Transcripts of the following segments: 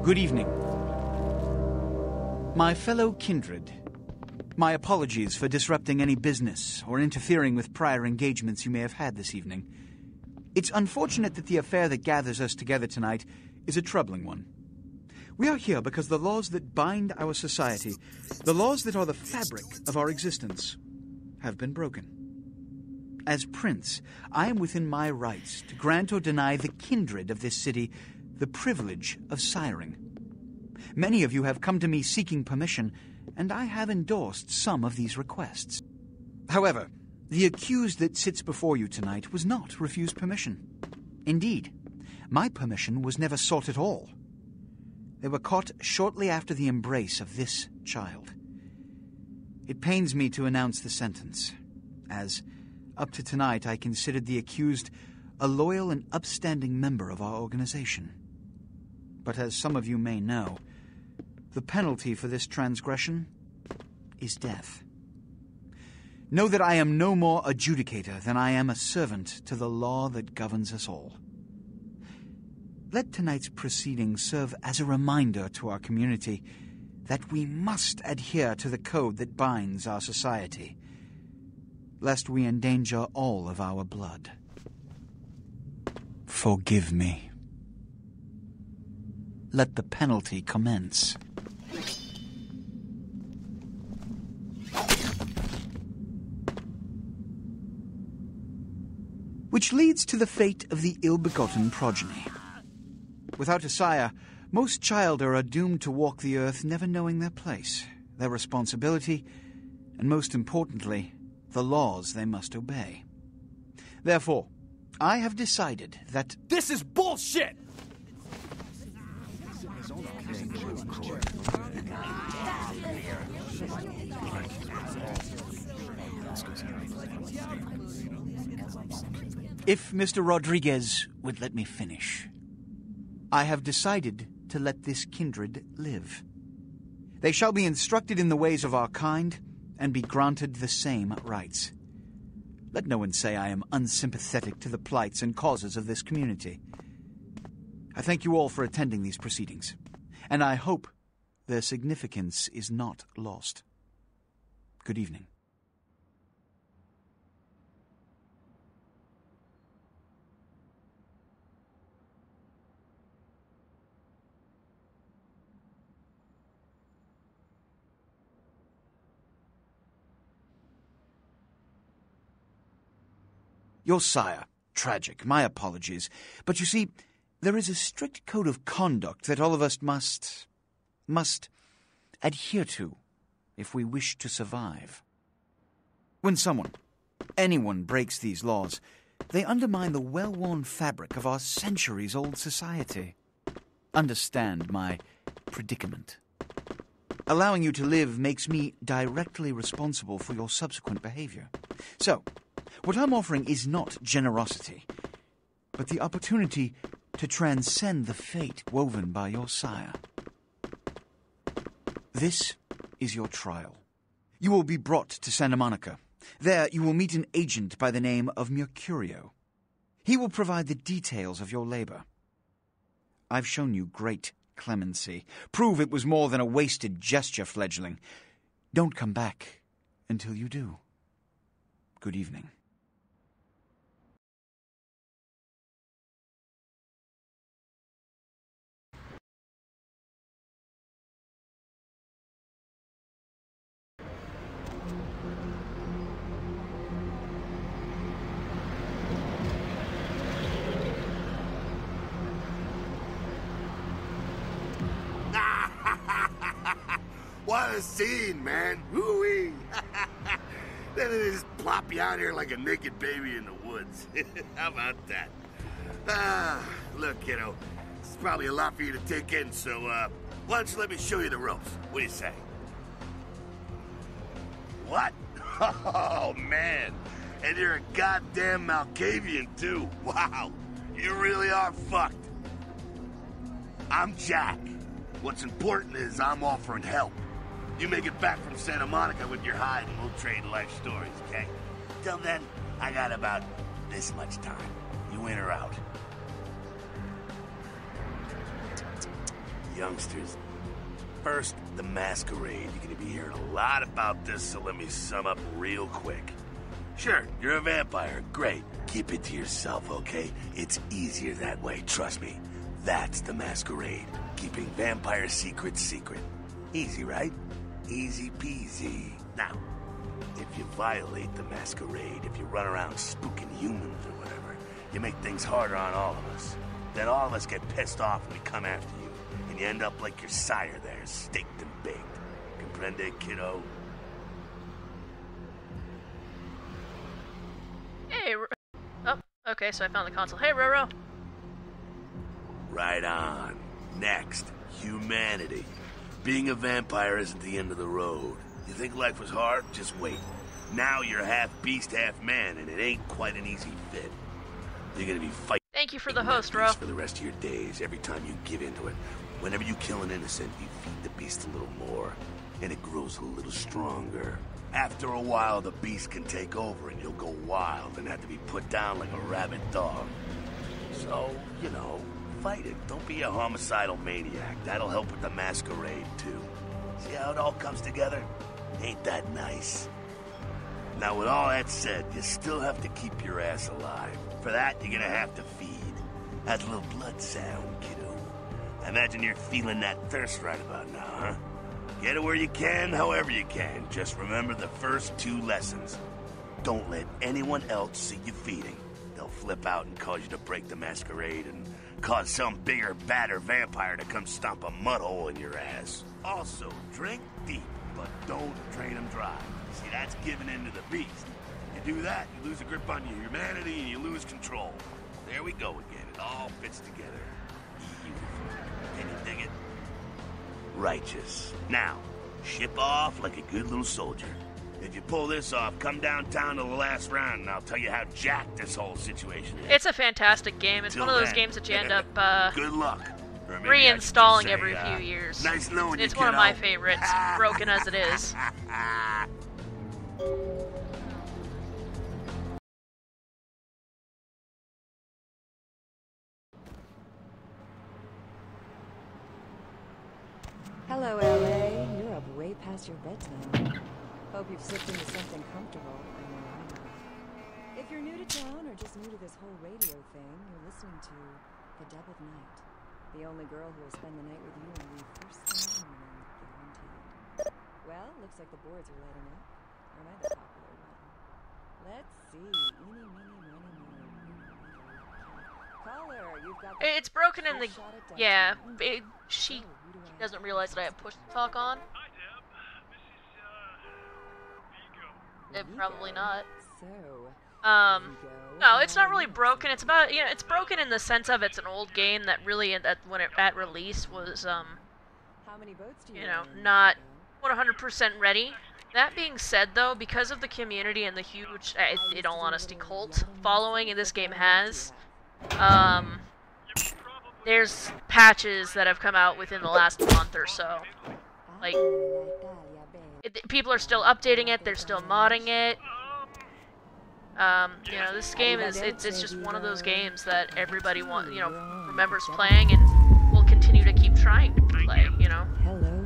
Good evening. My fellow kindred, my apologies for disrupting any business or interfering with prior engagements you may have had this evening. It's unfortunate that the affair that gathers us together tonight is a troubling one. We are here because the laws that bind our society, the laws that are the fabric of our existence, have been broken. As Prince, I am within my rights to grant or deny the kindred of this city the privilege of siring. Many of you have come to me seeking permission, and I have endorsed some of these requests. However, the accused that sits before you tonight was not refused permission. Indeed, my permission was never sought at all. They were caught shortly after the embrace of this child. It pains me to announce the sentence, as, up to tonight, I considered the accused a loyal and upstanding member of our organization. But as some of you may know, the penalty for this transgression is death. Know that I am no more adjudicator than I am a servant to the law that governs us all. Let tonight's proceedings serve as a reminder to our community that we must adhere to the code that binds our society, lest we endanger all of our blood. Forgive me. Let the penalty commence. Which leads to the fate of the ill-begotten progeny. Without a sire, most childer are doomed to walk the earth never knowing their place, their responsibility, and most importantly, the laws they must obey. Therefore, I have decided that... This is bullshit! If Mr. Rodriguez would let me finish, I have decided to let this kindred live. They shall be instructed in the ways of our kind and be granted the same rights. Let no one say I am unsympathetic to the plights and causes of this community. I thank you all for attending these proceedings, and I hope their significance is not lost. Good evening. Your sire. Tragic. My apologies. But you see, there is a strict code of conduct that all of us must adhere to if we wish to survive. When anyone breaks these laws, they undermine the well-worn fabric of our centuries-old society. Understand my predicament. Allowing you to live makes me directly responsible for your subsequent behavior. So, what I'm offering is not generosity, but the opportunity to transcend the fate woven by your sire. This is your trial. You will be brought to Santa Monica. There you will meet an agent by the name of Mercurio. He will provide the details of your labor. I've shown you great clemency. Prove it was more than a wasted gesture, fledgling. Don't come back until you do. Good evening. What a scene, man. Woo-wee. Then they just plop you out here like a naked baby in the woods. How about that? Look, kiddo, it's probably a lot for you to take in, so, why don't you let me show you the ropes? What do you say? What? Oh, man. And you're a goddamn Malkavian, too. Wow. You really are fucked. I'm Jack. What's important is I'm offering help. You make it back from Santa Monica with your hide and we'll trade life stories, okay? Till then, I got about this much time. You in or out? youngsters. First, the Masquerade. You're gonna be hearing a lot about this, so let me sum up real quick. Sure, you're a vampire. Great. Keep it to yourself, okay? It's easier that way, trust me. That's the Masquerade. Keeping vampire secrets secret. Easy, right? Easy peasy. Now, if you violate the Masquerade, if you run around spooking humans or whatever, you make things harder on all of us. Then all of us get pissed off and we come after you. And you end up like your sire there, staked and baked. Comprende, kiddo? Hey, oh, okay, so I found the console. Hey, Roro. Right on. Next, humanity. Being a vampire isn't the end of the road. You think life was hard? Just wait. Now you're half beast, half man, and it ain't quite an easy fit. You're gonna be fighting. Thank you for the host, Ro. For the rest of your days, every time you give into it. Whenever you kill an innocent, you feed the beast a little more, and it grows a little stronger. After a while, the beast can take over, and you'll go wild and have to be put down like a rabid dog. So, you know, fight it. Don't be a homicidal maniac. That'll help with the Masquerade, too. See how it all comes together? Ain't that nice? Now, with all that said, you still have to keep your ass alive. For that, you're gonna have to feed. That little blood sound, kiddo. I imagine you're feeling that thirst right about now, huh? Get it where you can, however you can. Just remember the first 2 lessons. Don't let anyone else see you feeding. They'll flip out and cause you to break the Masquerade and cause some bigger, badder vampire to come stomp a mud hole in your ass. Also, drink deep, but don't drain them dry. See, that's giving in to the beast. You do that, you lose a grip on your humanity and you lose control. There we go again. It all fits together. Beautiful. Can you dig it? Righteous. Now, ship off like a good little soldier. If you pull this off, come downtown to the last round and I'll tell you how jacked this whole situation is. It's a fantastic game. It's one of those games that you end up good luck. Reinstalling every few years. Nice knowing you, it's one of my favorites, broken as it is. Hello, LA. You're up way past your bedtime. Hope you've slipped into something comfortable. I know I have. If you're new to town or just new to this whole radio thing, you're listening to The Doubled Night. The only girl who will spend the night with you when we first thing in the morning, guaranteed. Well, looks like the boards are lighting up. Or am I the popular one? Let's see. Eeny, meeny, miny, moe. Caller, you've got the It's broken in the... shot at Yeah, Dexter. she doesn't realize that I have push to talk on. Hi, Deb. This is, Vigo. Probably not. So, No, it's not really broken. It's about, it's broken in the sense of it's an old game that really, when it at release was, how many votes do you not 100% ready. That being said, though, because of the community and the huge, in all honesty, cult following this game has, there's patches that have come out within the last month or so. Like, people are still updating it, they're still modding it. This game it's just one of those games that everybody remembers playing and will continue to keep trying to play, Hello, caller.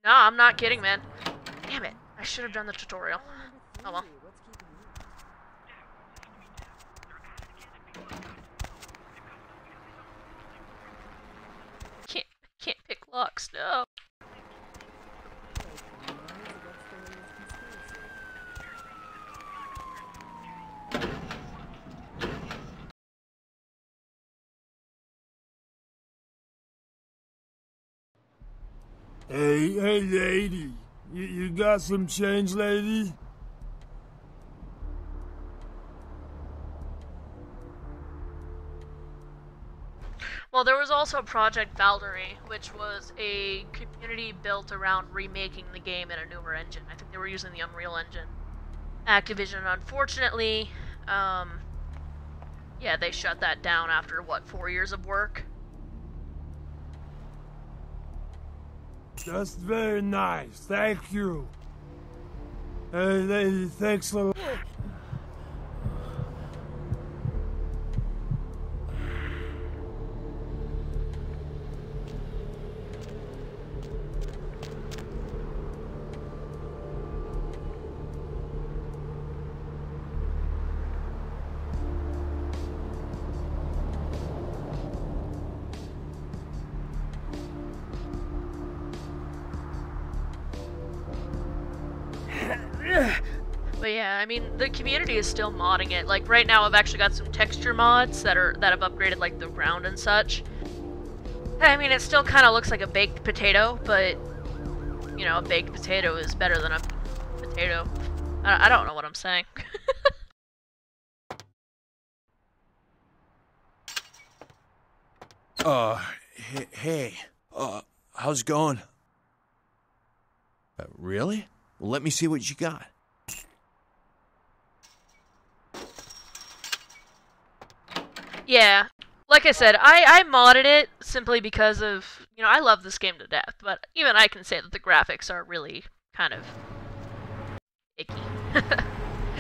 No, I'm not kidding, man. Damn it. I should have done the tutorial. Oh well. Can't pick locks, no. Hey, lady. You got some change, lady? Well, there was also Project Valkyrie, which was a community built around remaking the game in a newer engine. I think they were using the Unreal Engine. Activision, unfortunately, they shut that down after, 4 years of work? That's very nice. Thank you. Hey, lady, thanks a lot. But yeah, I mean, the community is still modding it. Like, right now I've actually got some texture mods that have upgraded, like, the ground and such. I mean, it still kind of looks like a baked potato, but, you know, a baked potato is better than a potato. I don't know what I'm saying. Hey, how's it going? Really? Well, let me see what you got. Yeah, like I said, I modded it simply because of, you know, I love this game to death, but even I can say that the graphics are really kind of icky.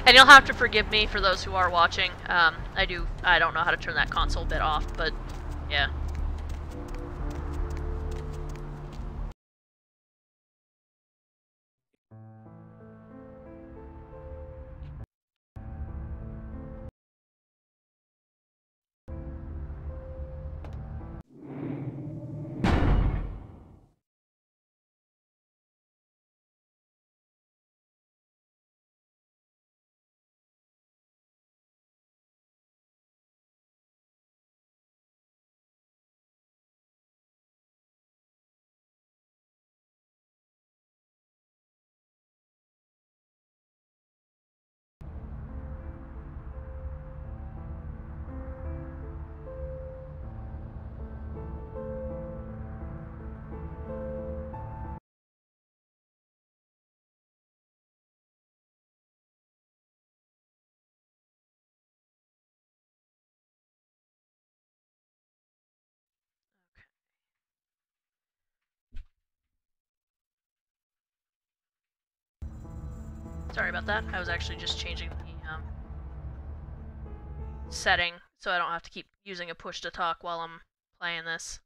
And you'll have to forgive me for those who are watching. I don't know how to turn that console bit off, but yeah. Sorry about that. I was actually just changing the setting so I don't have to keep using a push to talk while I'm playing this.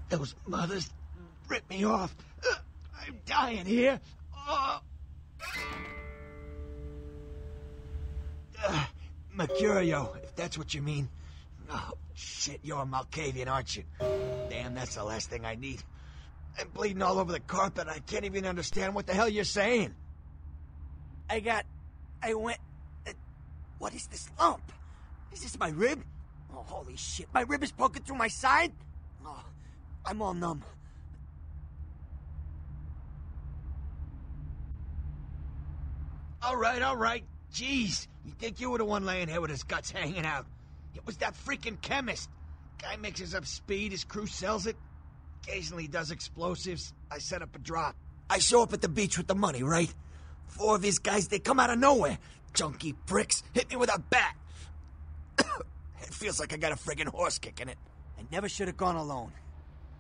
Those mothers ripped me off. I'm dying here. Mercurio, if that's what you mean. Oh, shit, you're a Malkavian, aren't you? Damn, that's the last thing I need. I'm bleeding all over the carpet. I can't even understand what the hell you're saying. What is this lump? Is this my rib? Oh, holy shit, my rib is poking through my side? Oh, I'm all numb. All right. Jeez, you think you were the one laying here with his guts hanging out. It was that freaking chemist. Guy mixes up speed, his crew sells it. Occasionally he does explosives. I set up a drop. I show up at the beach with the money, right? 4 of his guys, they come out of nowhere. Junky pricks hit me with a bat. It feels like I got a friggin' horse kick in it. I never should have gone alone.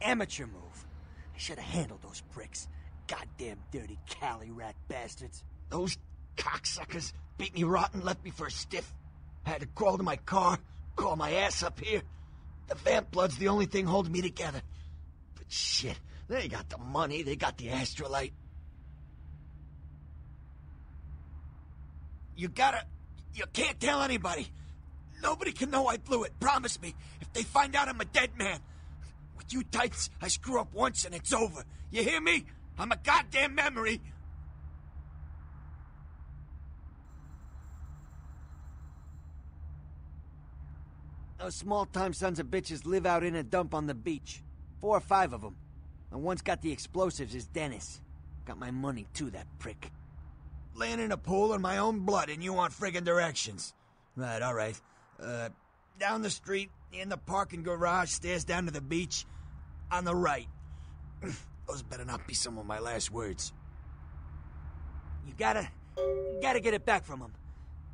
Amateur move. I should have handled those pricks. Goddamn dirty Cali rat bastards. Those cocksuckers beat me rotten, left me for a stiff. I had to crawl to my car, crawl my ass up here. The vamp blood's the only thing holding me together. But shit, they got the money, they got the astrolite. You can't tell anybody. Nobody can know I blew it, promise me. If they find out I'm a dead man. With you types, I screw up once and it's over. You hear me? I'm a goddamn memory. Those small-time sons of bitches live out in a dump on the beach. 4 or 5 of them. The one's got the explosives is Dennis. Got my money, too, that prick. Laying in a pool in my own blood and you want friggin' directions. Right, all right. Down the street, in the parking garage, stairs down to the beach. On the right. Those better not be some of my last words. You gotta get it back from him.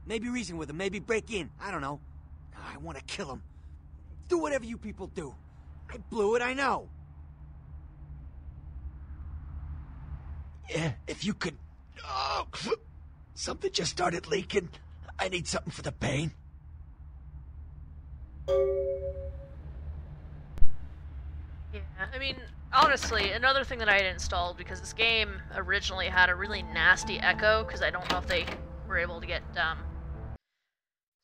Maybe reason with him, maybe break in. I don't know. I want to kill him. Do whatever you people do. I blew it, I know. Yeah, if you could... Oh, something just started leaking. I need something for the pain. Yeah, I mean, honestly, another thing that I had installed, because this game originally had a really nasty echo, because I don't know if they were able to get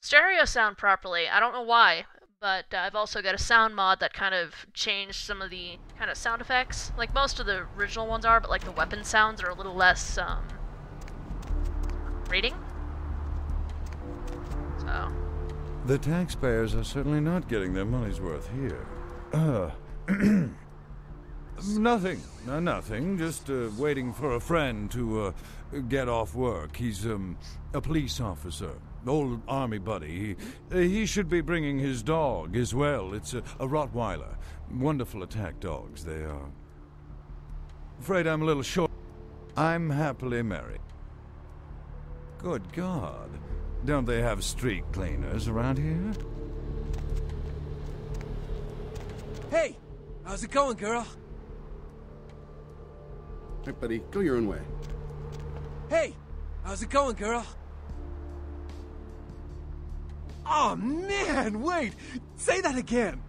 stereo sound properly. I don't know why, But I've also got a sound mod that kind of changed some of the kind of sound effects. Like most of the original ones are, but like the weapon sounds are a little less rating. So. The taxpayers are certainly not getting their money's worth here. Nothing. Nothing. Just waiting for a friend to get off work. He's a police officer. Old army buddy. He should be bringing his dog as well. It's a Rottweiler. Wonderful attack dogs, they are. Afraid I'm a little short. I'm happily married. Good God. Don't they have street cleaners around here? Hey! How's it going, girl? Hey, buddy, go your own way. Hey! How's it going, girl? Oh, man, wait! Say that again!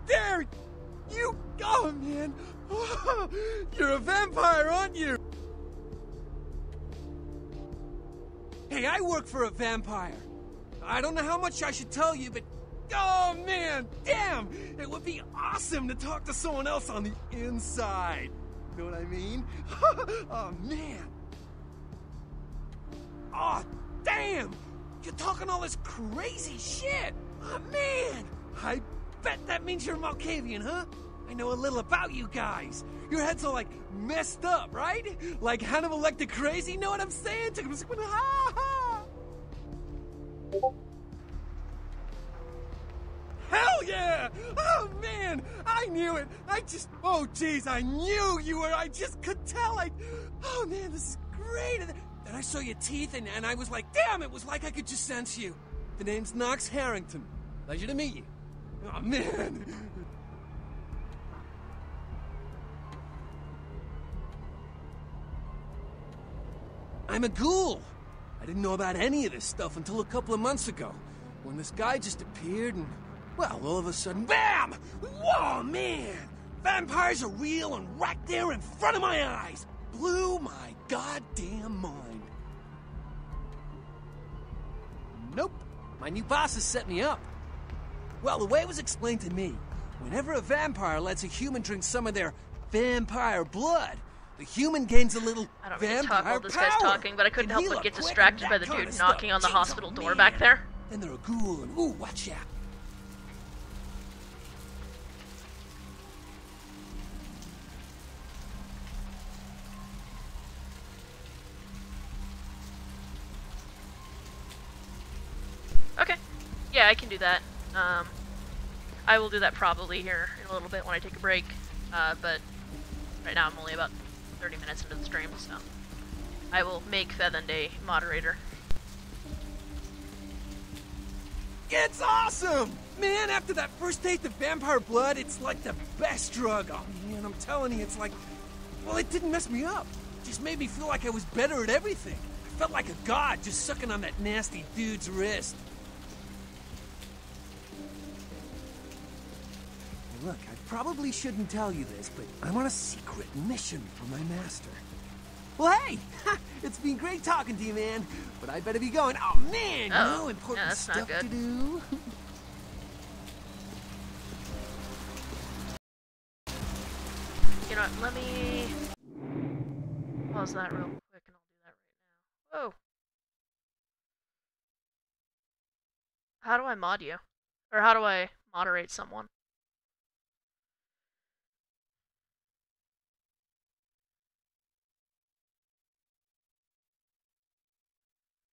There! You go, man! You're a vampire, aren't you? Hey, I work for a vampire. I don't know how much I should tell you, but... Oh, man! Damn! It would be awesome to talk to someone else on the inside. Know what I mean? Oh, man! Oh, damn! You're talking all this crazy shit! Oh, man! I bet that means you're Malkavian, huh? I know a little about you guys. Your head's all, like, messed up, right? Like Hannibal Lecter crazy, know what I'm saying? Hell yeah! Oh, man! I knew it! Oh, jeez, I knew you were! I just could tell! Oh, man, this is great! Then I saw your teeth, and I was like, damn, it was like I could just sense you. The name's Knox Harrington. Pleasure to meet you. Oh, man! I'm a ghoul! I didn't know about any of this stuff until a couple of months ago, when this guy just appeared and, well, all of a sudden, BAM! Whoa, man! Vampires are real and right there in front of my eyes! Blew my goddamn mind. Nope. My new boss has set me up. Well, the way it was explained to me, whenever a vampire lets a human drink some of their vampire blood, the human gains a little I don't vampire really talk while this power. guy's talking, but I couldn't help but get distracted by the dude knocking on the hospital door back there. Then they're a ghoul and, ooh, watch out. Okay. Yeah, I can do that. I will do that probably here in a little bit when I take a break. But right now I'm only about 30 minutes into the stream, so I will make Fethend a moderator. It's awesome! Man, after that first taste of vampire blood, it's like the best drug. Oh, man, I'm telling you, it's like... Well, it didn't mess me up. It just made me feel like I was better at everything. I felt like a god just sucking on that nasty dude's wrist. Hey, look, I probably shouldn't tell you this, but I'm on a secret mission for my master. Well, hey! It's been great talking to you, man. But I better be going. Oh, man! Uh-oh. No important Yeah, that's stuff not good. to do. You know what, let me pause that real quick and I'll do that right now. Whoa. How do I mod you? Or how do I moderate someone?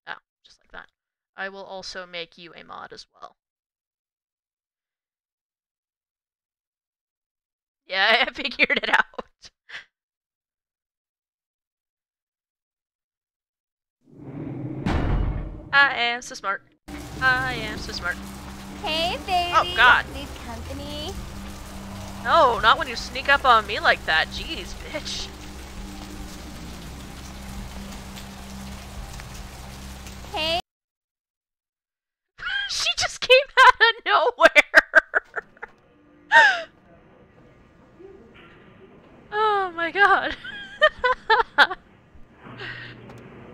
Oh, just like that. I will also make you a mod as well. Yeah, I figured it out. I am so smart. I am so smart. Hey, baby. Oh, God. Need company? No, not when you sneak up on me like that. Jeez, bitch. Hey. She just came out of nowhere. Oh my god.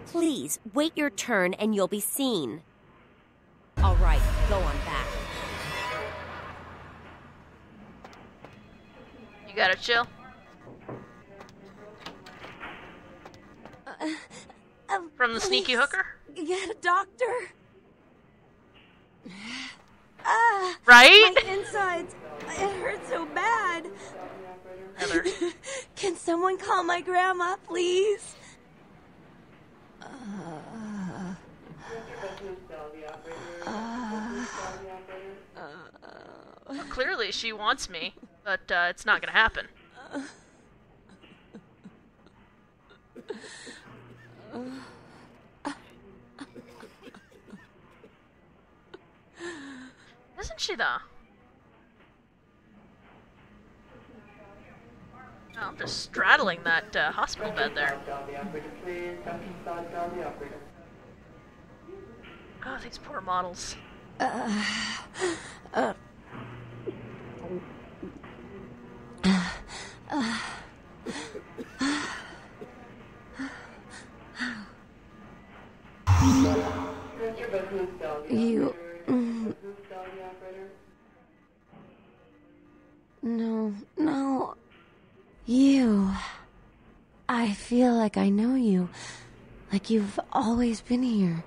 Please, wait your turn and you'll be seen. All right, go on back. You gotta chill. From the sneaky hooker? Get a doctor. Right? My insides. It hurts so bad. Heather. Can someone call my grandma, please? Well, clearly she wants me, but it's not gonna happen. Isn't she, though? Oh, I'm just straddling that hospital bed there. Oh, these poor models. You... No. You. I feel like I know you. Like you've always been here.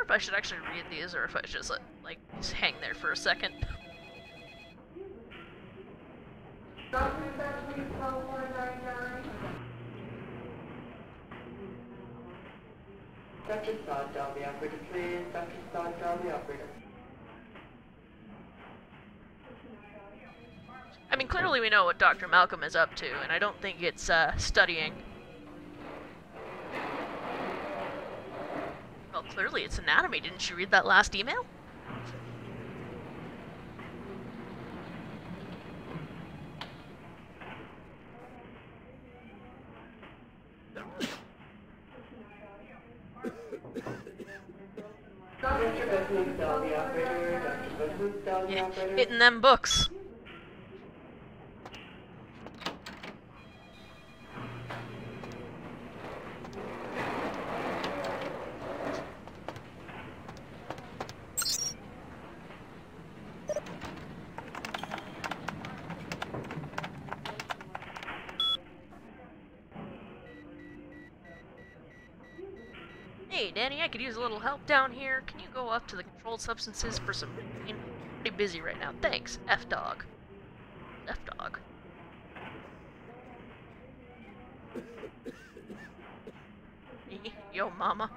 If I should actually read these, or if I should just like just hang there for a second. I mean, clearly we know what Dr. Malcolm is up to, and I don't think it's studying. Well, clearly it's anatomy. Didn't you read that last email? Yeah, hitting them books. Hey, Danny, I could use a little help down here. Can you go up to the controlled substances for some... I'm pretty busy right now. Thanks, F-Dog. F-Dog. Yo, mama.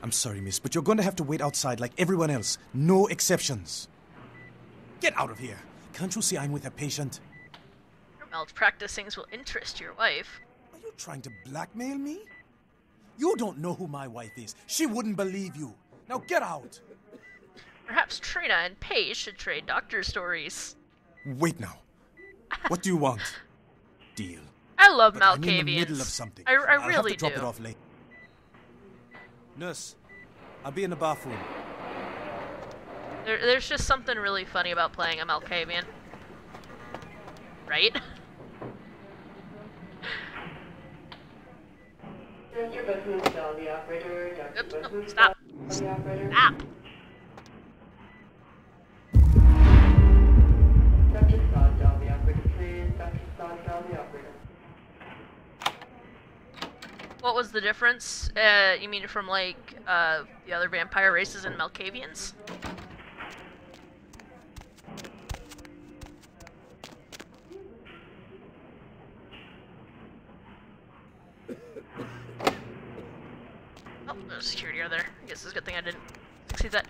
I'm sorry, miss, but you're going to have to wait outside like everyone else. No exceptions. Get out of here. Can't you see I'm with a patient? Your malpractice things will interest your wife. Are you trying to blackmail me? You don't know who my wife is. She wouldn't believe you. Now get out. Perhaps Trina and Paige should trade doctor stories. Wait now. What do you want? Deal. I love But I'm in the Malkavians. middle of something. I I'll really have to drop do. it off later. Nurse, I'll be in the bathroom. There's just something really funny about playing a Malkavian. Right? Oops, no, stop. Stop. What was the difference? You mean from, like, the other vampire races and Malkavians? Oh, there's security over there. I guess it's a good thing I didn't succeed that.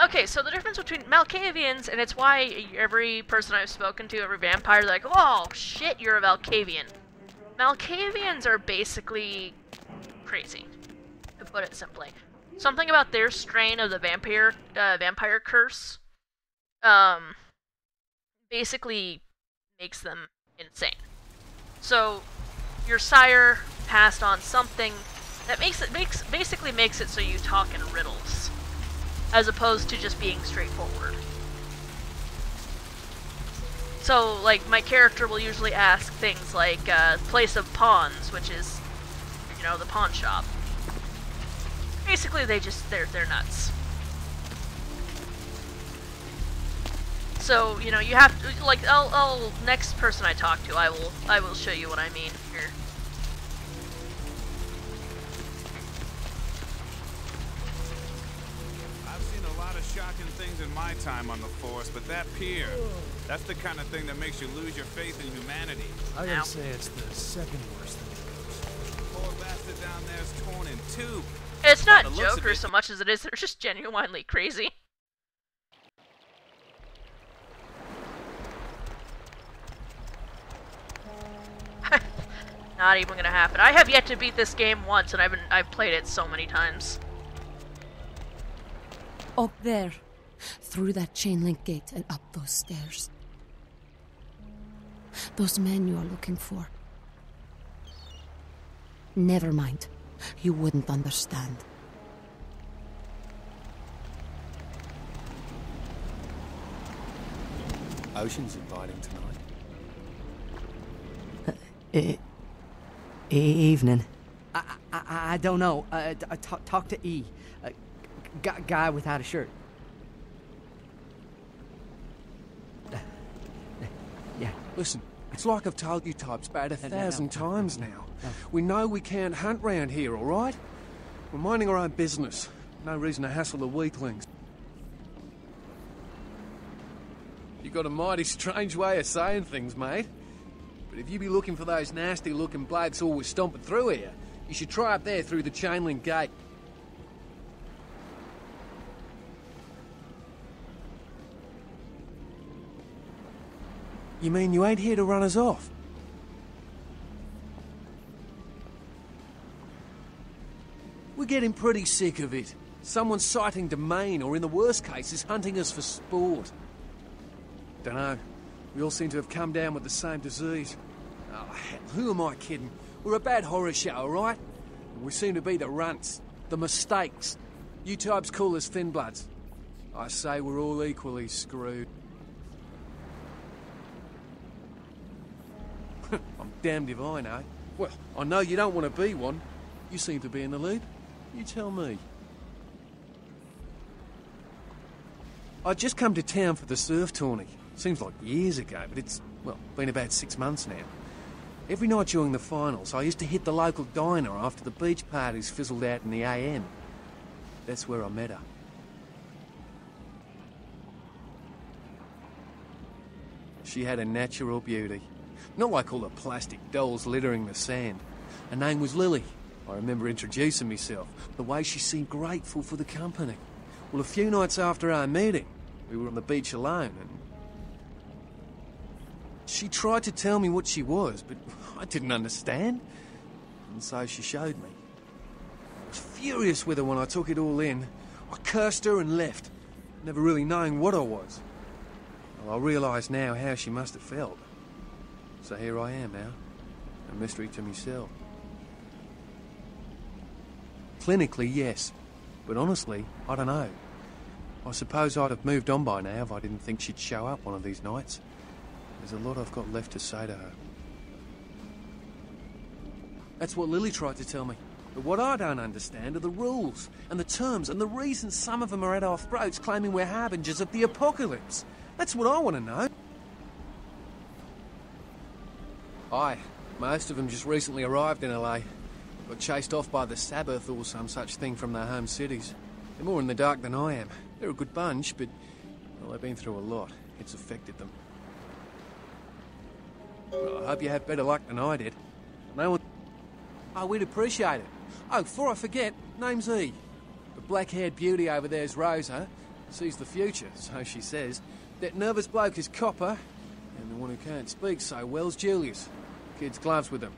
Okay, so the difference between Malkavians, and it's why every person I've spoken to, every vampire, they're like, oh, shit, you're a Malkavian. Malkavians are basically crazy, to put it simply. Something about their strain of the vampire curse, basically makes them insane. So, your sire passed on something that basically makes it so you talk in riddles, as opposed to just being straightforward. So, like, my character will usually ask things like, place of pawns, which is, you know, the pawn shop. Basically, they're nuts. So, you know, you have to, like, next person I talk to, I will show you what I mean here. I've seen a lot of shocking things in my time on the force, but that pier, that's the kind of thing that makes you lose your faith in humanity. I gotta say it's the second worst thing. Poor bastard down there's torn in two. It's not Joker so much as it is, they're just genuinely crazy. Not even gonna happen. I have yet to beat this game once, and I've played it so many times. Up there, through that chain link gate and up those stairs. Those men you are looking for. Never mind. You wouldn't understand. Ocean's inviting tonight. Evening. I don't know. Talk to E. Guy without a shirt. Yeah. Listen, it's like I've told you types about 1,000 times now. We know we can't hunt round here, all right? We're minding our own business. No reason to hassle the weaklings. You got a mighty strange way of saying things, mate. But if you be looking for those nasty-looking blokes always stomping through here, you should try up there through the chain link gate. You mean you ain't here to run us off? We're getting pretty sick of it. Someone's sighting domain, or in the worst cases, hunting us for sport. Dunno. We all seem to have come down with the same disease. Oh, hell, who am I kidding? We're a bad horror show, alright? We seem to be the runts, the mistakes. You types call us thin bloods. I say we're all equally screwed. I'm damned if I know. Well, I know you don't want to be one. You seem to be in the lead. You tell me. I just come to town for the surf tourney. Seems like years ago, but it's, well, been about 6 months now. Every night during the finals, I used to hit the local diner after the beach parties fizzled out in the AM. That's where I met her. She had a natural beauty. Not like all the plastic dolls littering the sand. Her name was Lily. I remember introducing myself. The way she seemed grateful for the company. Well, a few nights after our meeting, we were on the beach alone, and she tried to tell me what she was, but I didn't understand. And so she showed me. I was furious with her when I took it all in. I cursed her and left, never really knowing what I was. Well, I realise now how she must have felt. So here I am now, a mystery to myself. Clinically, yes, but honestly, I don't know. I suppose I'd have moved on by now if I didn't think she'd show up one of these nights. There's a lot I've got left to say to her. That's what Lily tried to tell me. But what I don't understand are the rules, and the terms, and the reasons some of them are at our throats claiming we're harbingers of the apocalypse. That's what I want to know. Aye, most of them just recently arrived in LA. Got chased off by the Sabbath or some such thing from their home cities. They're more in the dark than I am. They're a good bunch, but, well, they've been through a lot. It's affected them. Well, I hope you have better luck than I did. No one... Oh, we'd appreciate it. Oh, before I forget, name's E. The black-haired beauty over there's Rosa. Sees the future, so she says. That nervous bloke is Copper. And the one who can't speak so well's Julius. Kids' gloves with them.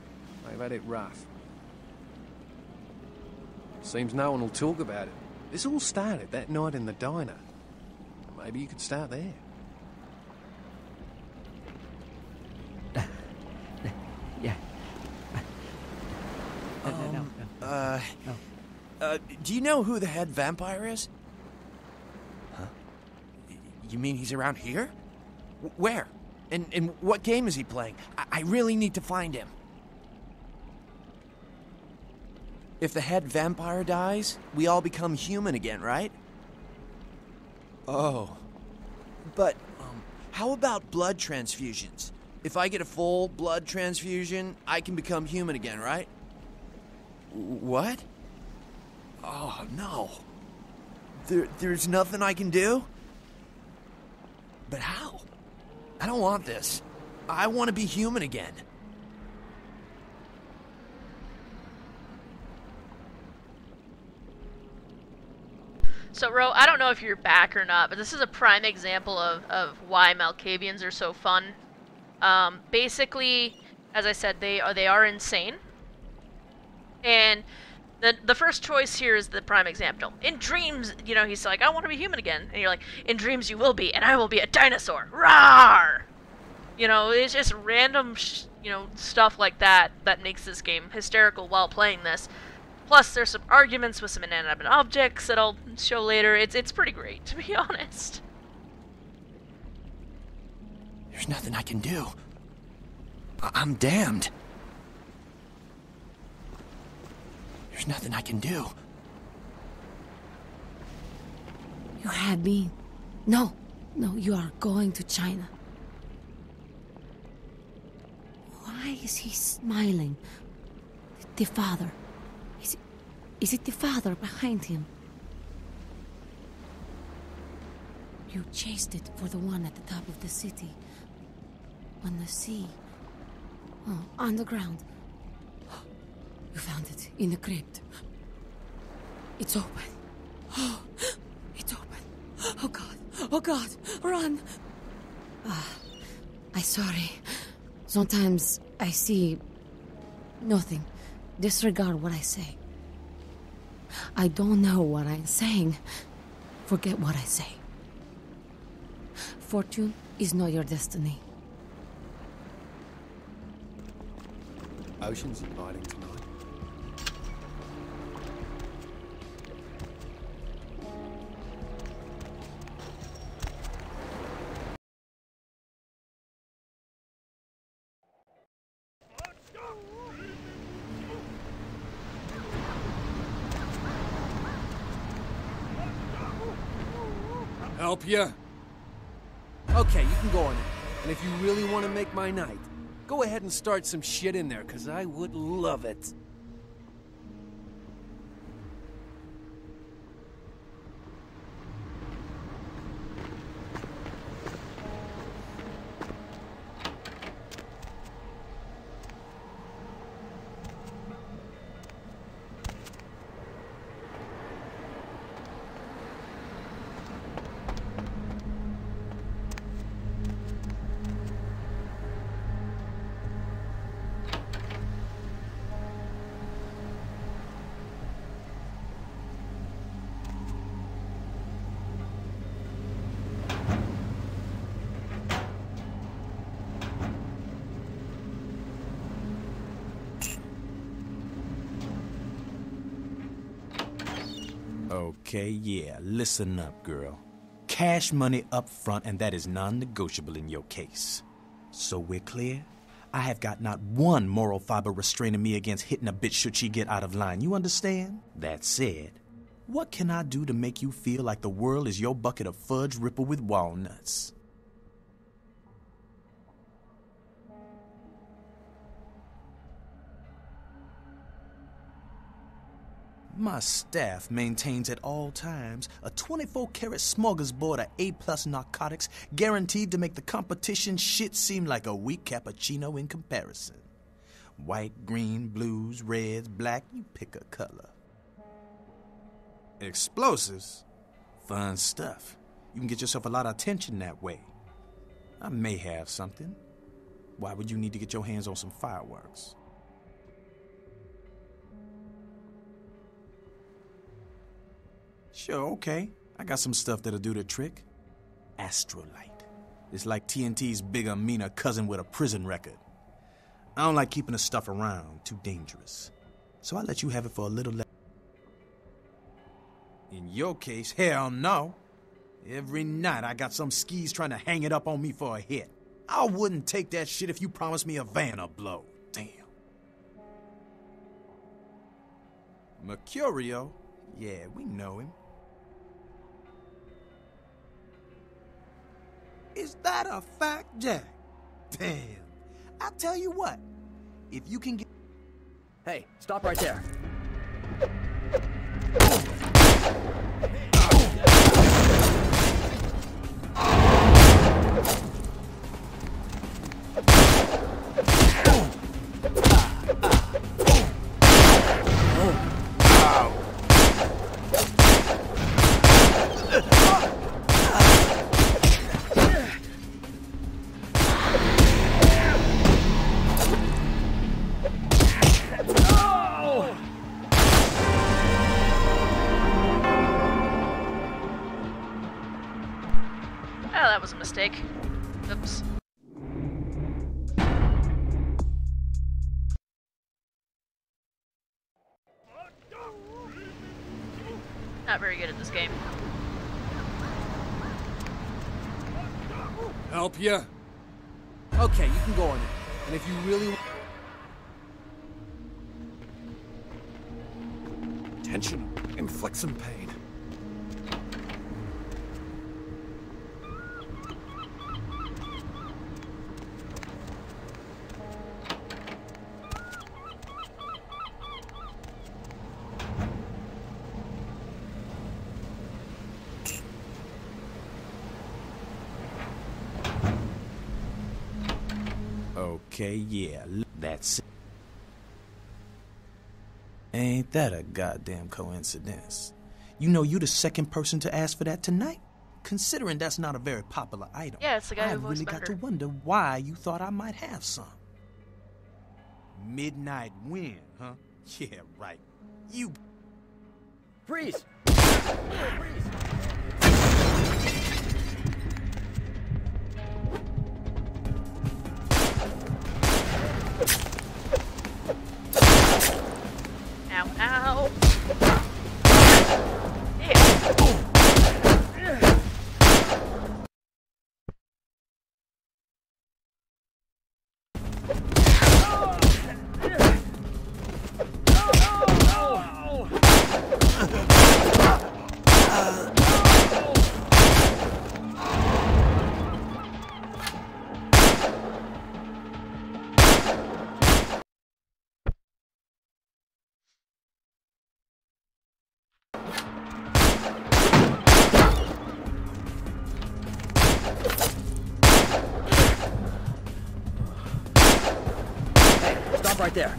They've had it rough. Seems no one will talk about it. This all started that night in the diner. Maybe you could start there. Yeah. Do you know who the head vampire is? Huh? You mean he's around here? Where? And what game is he playing? I really need to find him. If the head vampire dies, we all become human again, right? Oh. But, how about blood transfusions? If I get a full blood transfusion, I can become human again, right? What? Oh, no. There's nothing I can do? But how? I don't want this. I want to be human again. So, Ro, I don't know if you're back or not, but this is a prime example of why Malkavians are so fun. Basically, as I said, they are insane. And the first choice here is the prime example. In dreams, you know, he's like, I want to be human again. And you're like, in dreams you will be, and I will be a dinosaur. Rawr! You know, it's just random, stuff like that that makes this game hysterical while playing this. Plus, there's some arguments with some inanimate objects that I'll show later. It's pretty great, to be honest. There's nothing I can do. I'm damned. There's nothing I can do. You had me. No, you are going to China. Why is he smiling? The father. Is it the father behind him? You chased it for the one at the top of the city. On the sea. Oh, on the ground. You found it in the crypt. It's open. Oh, it's open. Oh God. Oh God. Run. I'm sorry. Sometimes I see nothing. Disregard what I say. I don't know what I'm saying. Forget what I say. Fortune is not your destiny. Ocean's inviting tonight. Help you? Okay, you can go on in. And if you really want to make my night, go ahead and start some shit in there, because I would love it. Okay, yeah, listen up, girl. Cash money up front, and that is non-negotiable in your case. So we're clear? I have got not one moral fiber restraining me against hitting a bitch should she get out of line. You understand? That said, what can I do to make you feel like the world is your bucket of fudge ripple with walnuts? My staff maintains at all times a 24-karat smorgasbord of A-plus narcotics guaranteed to make the competition shit seem like a weak cappuccino in comparison. White, green, blues, reds, black, you pick a color. Explosives? Fun stuff. You can get yourself a lot of attention that way. I may have something. Why would you need to get your hands on some fireworks? Sure, okay. I got some stuff that'll do the trick. Astrolite. It's like TNT's bigger, meaner cousin with a prison record. I don't like keeping the stuff around. Too dangerous. So I let you have it for a little less. In your case, hell no. Every night I got some skis trying to hang it up on me for a hit. I wouldn't take that shit if you promised me a van or blow. Damn. Mercurio? Yeah, we know him. Is that a fact, Jack? Damn. I tell you what, if you can get... Hey, stop right there. That was a mistake. Oops. Not very good at this game. Help ya? Okay, you can go on it. And if you really... Tension. Inflict some pain. Okay, yeah, that's it. Ain't that a goddamn coincidence? You know, you the second person to ask for that tonight. Considering that's not a very popular item, yeah, it's the guy who I've really got to wonder why you thought I might have some. Midnight wind, huh? Yeah, right. You... Freeze! Freeze! Ow, ow. Stop right there.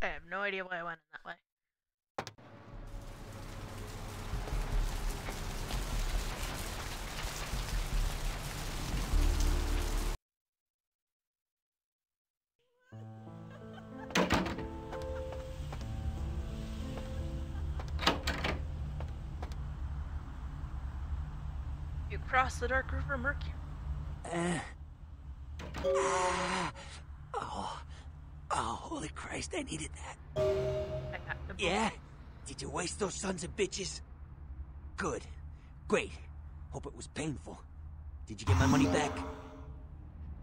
I have no idea why I went in that way. You cross the Dark River Mercury. Oh, holy Christ, I needed that. I got the book. Yeah? Did you waste those sons of bitches? Good. Great. Hope it was painful. Did you get my money back?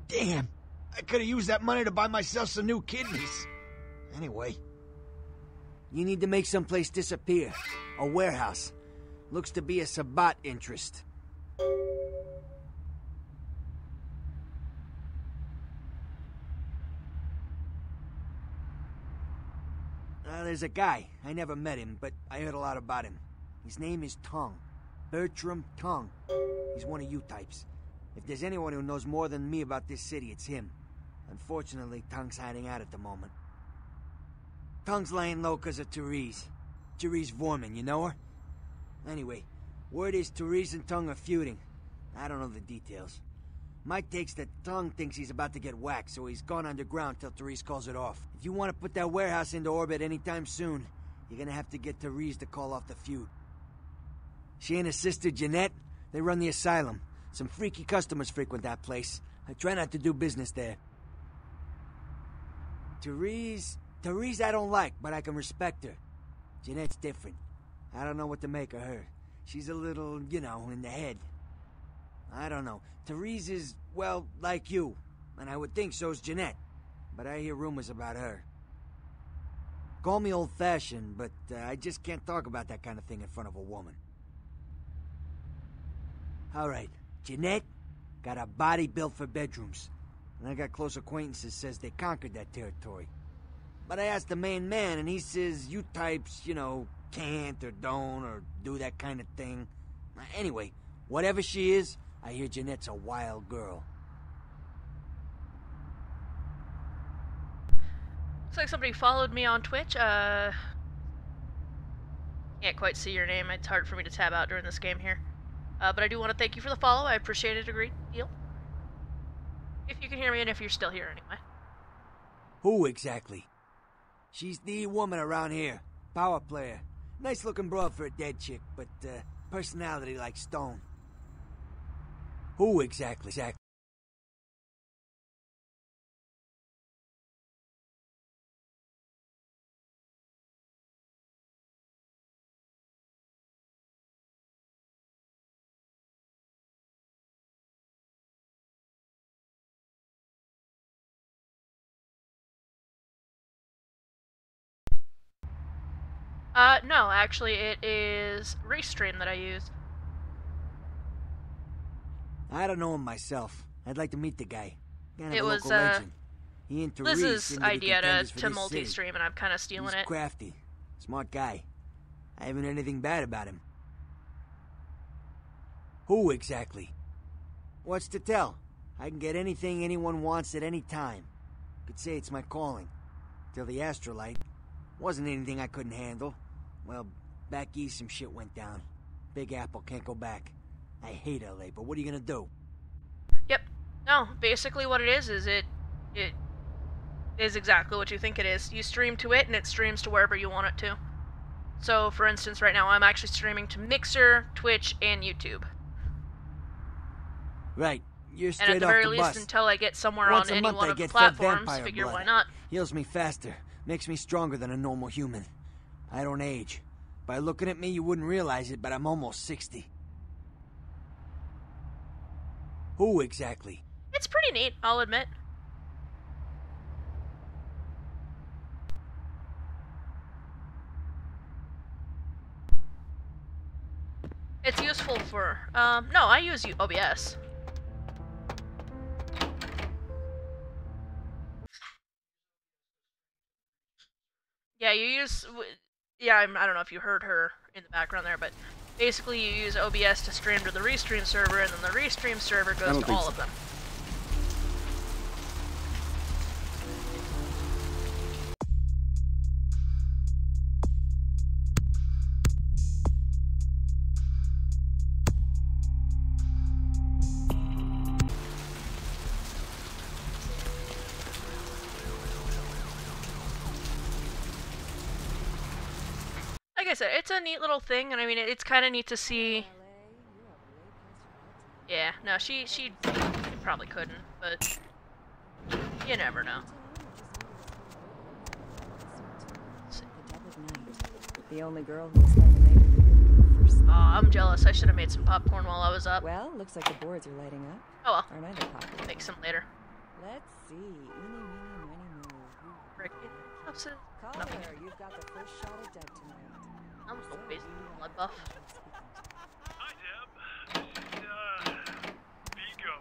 Damn! I could have used that money to buy myself some new kidneys. Anyway. You need to make someplace disappear. A warehouse. Looks to be a Sabbat interest. There's a guy. I never met him, but I heard a lot about him. His name is Tongue. Bertram Tongue. He's one of you types. If there's anyone who knows more than me about this city, it's him. Unfortunately, Tongue's hiding out at the moment. Tongue's laying low because of Therese. Therese Vorman, you know her? Anyway, word is Therese and Tongue are feuding. I don't know the details. My take's that Tongue thinks he's about to get whacked, so he's gone underground till Therese calls it off. If you want to put that warehouse into orbit anytime soon, you're gonna have to get Therese to call off the feud. She and her sister Jeanette, they run the asylum. Some freaky customers frequent that place. I try not to do business there. Therese I don't like, but I can respect her. Jeanette's different. I don't know what to make of her. She's a little, you know, in the head. I don't know. Therese is, well, like you. And I would think so's Jeanette. But I hear rumors about her. Call me old-fashioned, but I just can't talk about that kind of thing in front of a woman. Alright, Jeanette got a body built for bedrooms. And I got close acquaintances says they conquered that territory. But I asked the main man, and he says you types, you know, can't or don't or do that kind of thing. Anyway, whatever she is, I hear Jeanette's a wild girl. Looks like somebody followed me on Twitch. Can't quite see your name. It's hard for me to tab out during this game here. But I do want to thank you for the follow. I appreciate it a great deal. If you can hear me and if you're still here anyway. Who exactly? She's the woman around here. Power player. Nice looking broad for a dead chick, but personality like stone. Who exactly? No, actually it is Restream that I use. I don't know him myself. I'd like to meet the guy. Kind of It a was, local legend. He and Therese Liz's seem to be idea contenders to for this multi-stream, and I'm kind of stealing He's it. crafty. Smart guy. I haven't heard anything bad about him. Who exactly? What's to tell? I can get anything anyone wants at any time. Could say it's my calling. Till the astrolite. Wasn't anything I couldn't handle. Well, back east some shit went down. Big Apple can't go back. I hate LA, but what are you gonna do? Yep. No, basically what it is it is exactly what you think it is. You stream to it, and it streams to wherever you want it to. So, for instance, right now I'm actually streaming to Mixer, Twitch, and YouTube. Right. You're straight and at the off very the least, bus. until I get somewhere Once on a any month one I of the get fed platforms, vampire figure blood. why not. Heals me faster. Makes me stronger than a normal human. I don't age. By looking at me, you wouldn't realize it, but I'm almost 60. Who exactly? It's pretty neat, I'll admit. It's useful for, no, I use OBS. Yeah, you use, I don't know if you heard her in the background there, but basically you use OBS to stream to the Restream server, and then the Restream server goes to all of them. Like I said, it's a neat little thing, and I mean, it's kind of neat to see Yeah, no, she probably couldn't, but you never know. The only girl who's spent the night in the room first. Aw, I'm jealous. I should have made some popcorn while I was up. Well, looks like the boards are lighting up. Oh well. Aren't I the popular? Make some later. Let's see. Eeny, meeny, miny, moe. Rick, what's it? Caller, Nothing. you've got the first shot of Deb tonight. I'm so busy. Blood buff. Hi, Deb. This is, Vigo.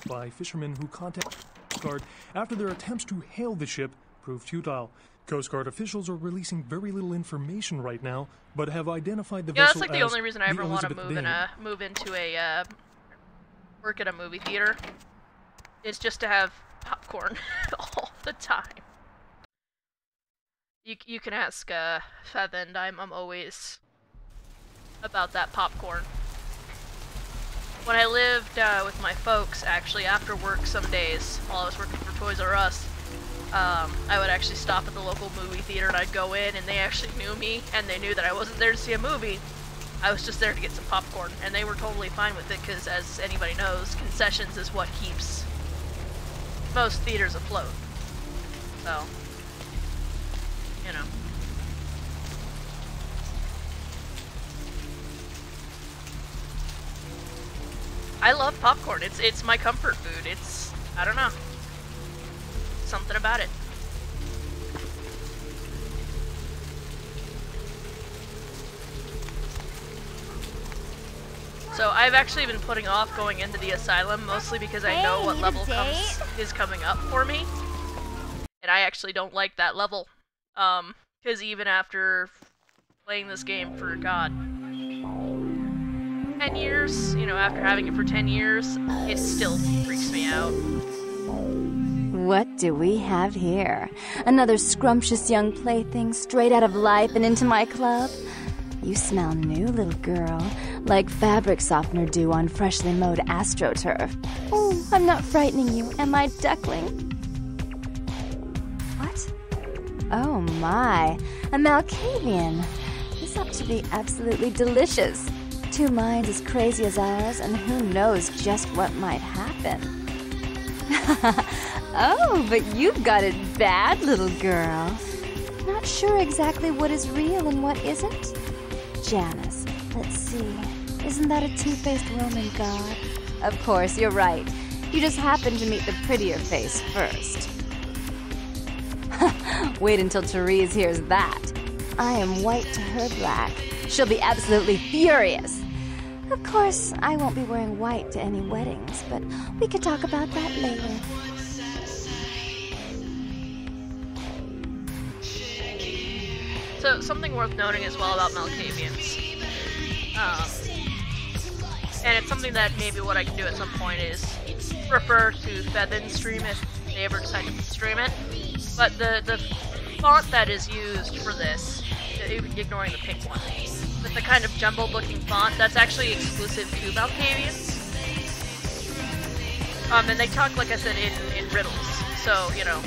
By fishermen who contacted the Coast Guard after their attempts to hail the ship proved futile. Coast Guard officials are releasing very little information right now, but have identified the vessel that's like the as only reason I ever want to Elizabeth move into a work at a movie theater. Is just to have popcorn all the time. You can ask Feather, I'm always about that popcorn. When I lived with my folks, actually, after work some days, while I was working for Toys R Us, I would actually stop at the local movie theater and I'd go in and they actually knew me and they knew that I wasn't there to see a movie. I was just there to get some popcorn and they were totally fine with it because, as anybody knows, concessions is what keeps most theaters afloat. So, you know. I love popcorn. It's my comfort food. It's, I don't know, something about it. So I've actually been putting off going into the asylum mostly because I know what level is coming up for me. And I actually don't like that level. Because even after playing this game for, God, 10 years, you know, after having it for 10 years, it still freaks me out. What do we have here? Another scrumptious young plaything straight out of life and into my club? You smell new, little girl, like fabric softener dew on freshly mowed AstroTurf. Oh, I'm not frightening you, am I, duckling? What? Oh my, a Malkavian. This ought to be absolutely delicious. Two minds as crazy as ours, and who knows just what might happen. Oh, but you've got it bad, little girl. Not sure exactly what is real and what isn't? Janus, let's see. Isn't that a two-faced Roman god? Of course, you're right. You just happened to meet the prettier face first. Wait until Therese hears that. I am white to her black. She'll be absolutely furious. Of course, I won't be wearing white to any weddings, but we could talk about that later. So, something worth noting as well about Malkavians. And it's something that maybe what I can do at some point is refer to Fethin's stream if they ever decide to stream it. But the font that is used for this, ignoring the pink one, with the kind of jumbled looking font, that's actually exclusive to Malkavians. And they talk, like I said, in riddles. So, you know,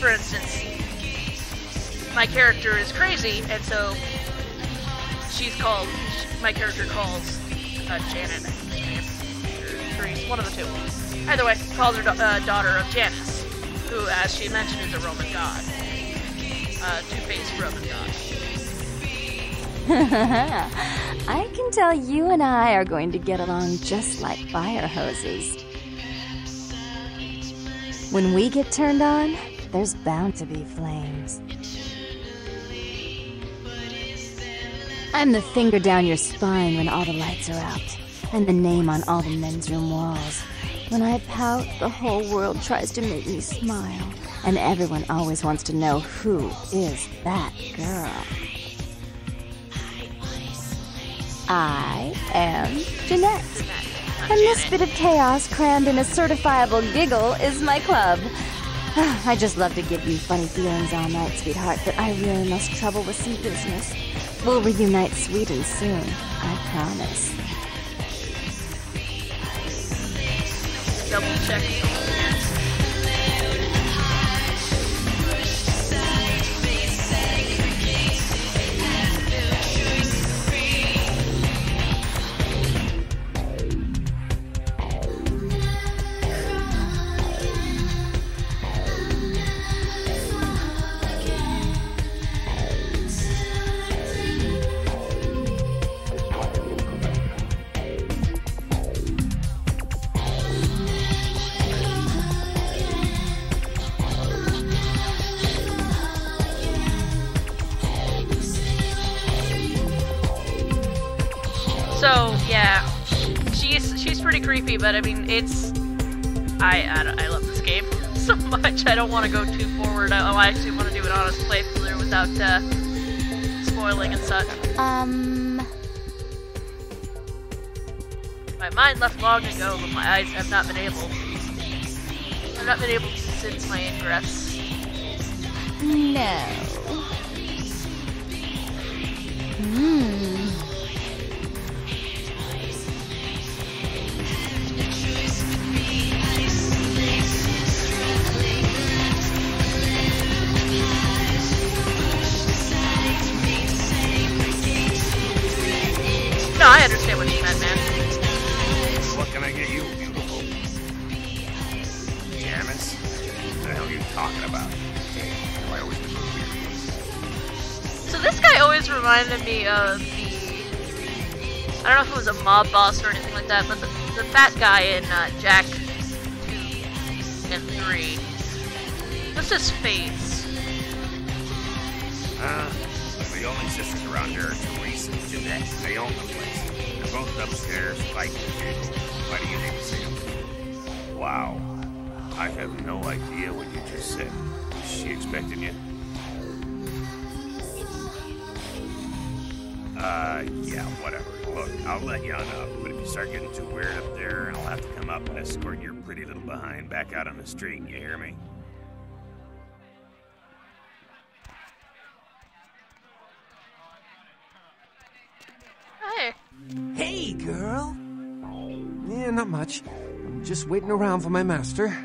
for instance, my character is crazy, and so my character calls Janet, or Therese, one of the two. Either way, calls her daughter of Janus, who, as she mentioned, is a Roman god. Two-faced Roman god. I can tell you and I are going to get along just like fire hoses. When we get turned on, there's bound to be flames. I'm the finger down your spine when all the lights are out, and the name on all the men's room walls. When I pout, the whole world tries to make me smile, and everyone always wants to know who is that girl. I am Jeanette, and this bit of chaos crammed in a certifiable giggle is my club. I just love to give you funny feelings all night, sweetheart, but I really must trouble with some business. We'll reunite sweet and soon, I promise. Double check. So yeah, she's pretty creepy, but I mean I love this game so much. I don't want to go too forward. I actually want to do an honest playthrough without spoiling and such. My mind left long ago, but my eyes have not been able. I've not been able to since my ingress. No. No, I understand what you meant, man. What can I get you, beautiful? Pajamas? What the hell are you talking about? I always do weird. So this guy always reminded me of I don't know if it was a mob boss or anything like that, but the fat guy in Jack 2 and 3. What's his face? The only sisters around here are Teresa and Jeanette. They own the place. They're both upstairs fighting the vehicle. Why do you need to see them? Wow. I have no idea what you just said. Is she expecting you? Yeah, whatever. Look, I'll let you on up, but if you start getting too weird up there, I'll have to come up and escort your pretty little behind back out on the street. You hear me? Hey. Hey, girl. Yeah, not much. I'm just waiting around for my master.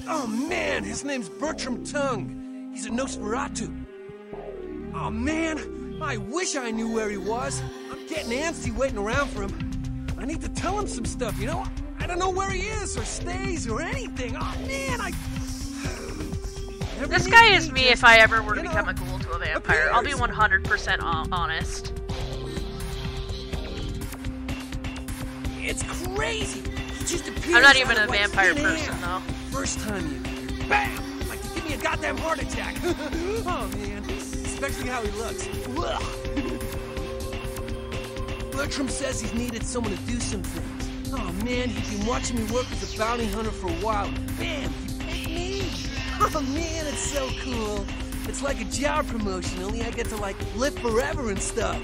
Oh, man, his name's Bertram Tung. He's a Nosferatu. Oh, man, I wish I knew where he was. I'm getting antsy waiting around for him. I need to tell him some stuff, you know? I don't know where he is or stays or anything. Oh, man, This guy is me if I ever were to become a ghoul to a vampire. I'll be 100% honest. It's crazy. He just appears. I'm not even a vampire person, though. First time you appear, bam! Like to give me a goddamn heart attack. Oh man, especially how he looks. Bertram says he's needed someone to do some things. Oh man, he's been watching me work as a bounty hunter for a while. Bam! He picked me. Oh man, it's so cool. It's like a job promotion, only I get to like live forever and stuff.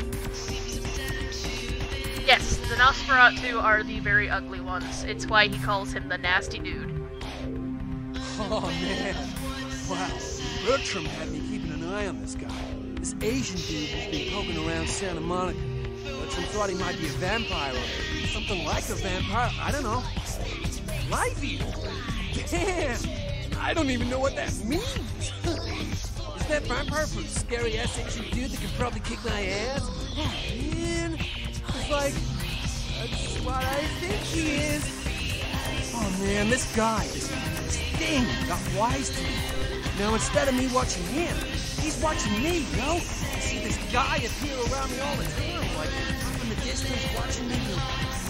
Yes, the Nosferatu are the very ugly ones. It's why he calls him the nasty dude. Oh man, wow. Bertram had me keeping an eye on this guy. This Asian dude has been poking around Santa Monica. Bertram thought he might be a vampire or something like a vampire. I don't know. Life eater. Damn, I don't even know what that means. Is that vampire for a scary ass Asian dude that can probably kick my ass? Oh man. It's like, that's what I think he is. Oh man, this guy, this thing, got wise to me. Now instead of me watching him, he's watching me, you know? I see this guy appear around me all the time, like up in the distance watching me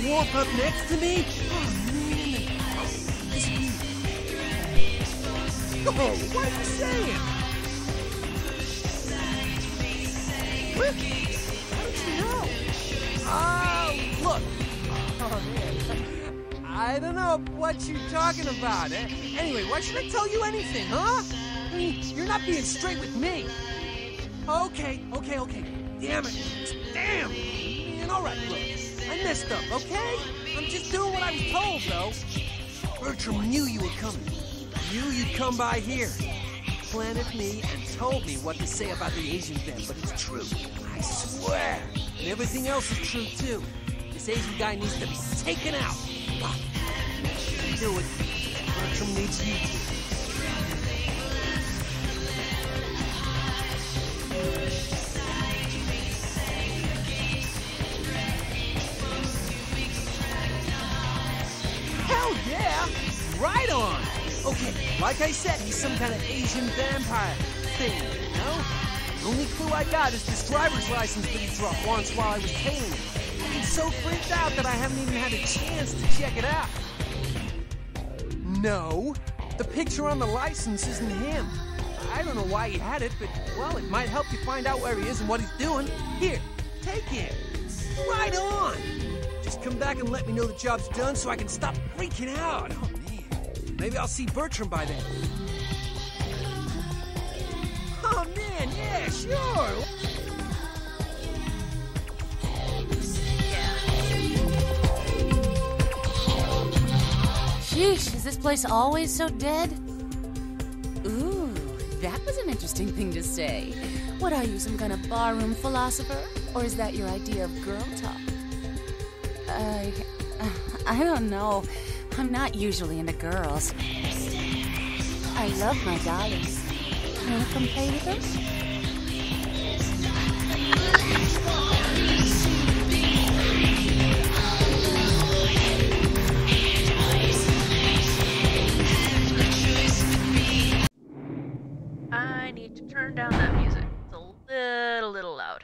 warp up next to me. Oh man, this dude. Oh, what are you saying? What? How did you know? Look. Oh, man. I don't know what you're talking about. Anyway, why should I tell you anything, huh? I mean, you're not being straight with me. Okay. Damn it. Damn. Man, all right, look. I messed up, okay? I'm just doing what I was told, though. Bertram knew you were coming. Knew you'd come by here. Planted me and told me what to say about the Asian thing, but it's true. I swear. And everything else is true, too. This Asian guy needs to be taken out. Do it. Bertram needs you to. Hell yeah! Right on! Okay, like I said, he's some kind of Asian vampire thing, you know? The only clue I got is this driver's license that he dropped once while I was tailing him. I'm so freaked out that I haven't even had a chance to check it out. No, the picture on the license isn't him. I don't know why he had it, but, well, it might help you find out where he is and what he's doing. Here, take it. Right on! come back and let me know the job's done so I can stop freaking out. Oh, man. Maybe I'll see Bertram by then. Oh, man, yeah, sure. Sheesh, is this place always so dead? Ooh, that was an interesting thing to say. What are you, some kind of barroom philosopher? Or is that your idea of girl talk? I don't know. I'm not usually into girls. I love my dollies. Wanna come play with them? I need to turn down that music. It's a little loud.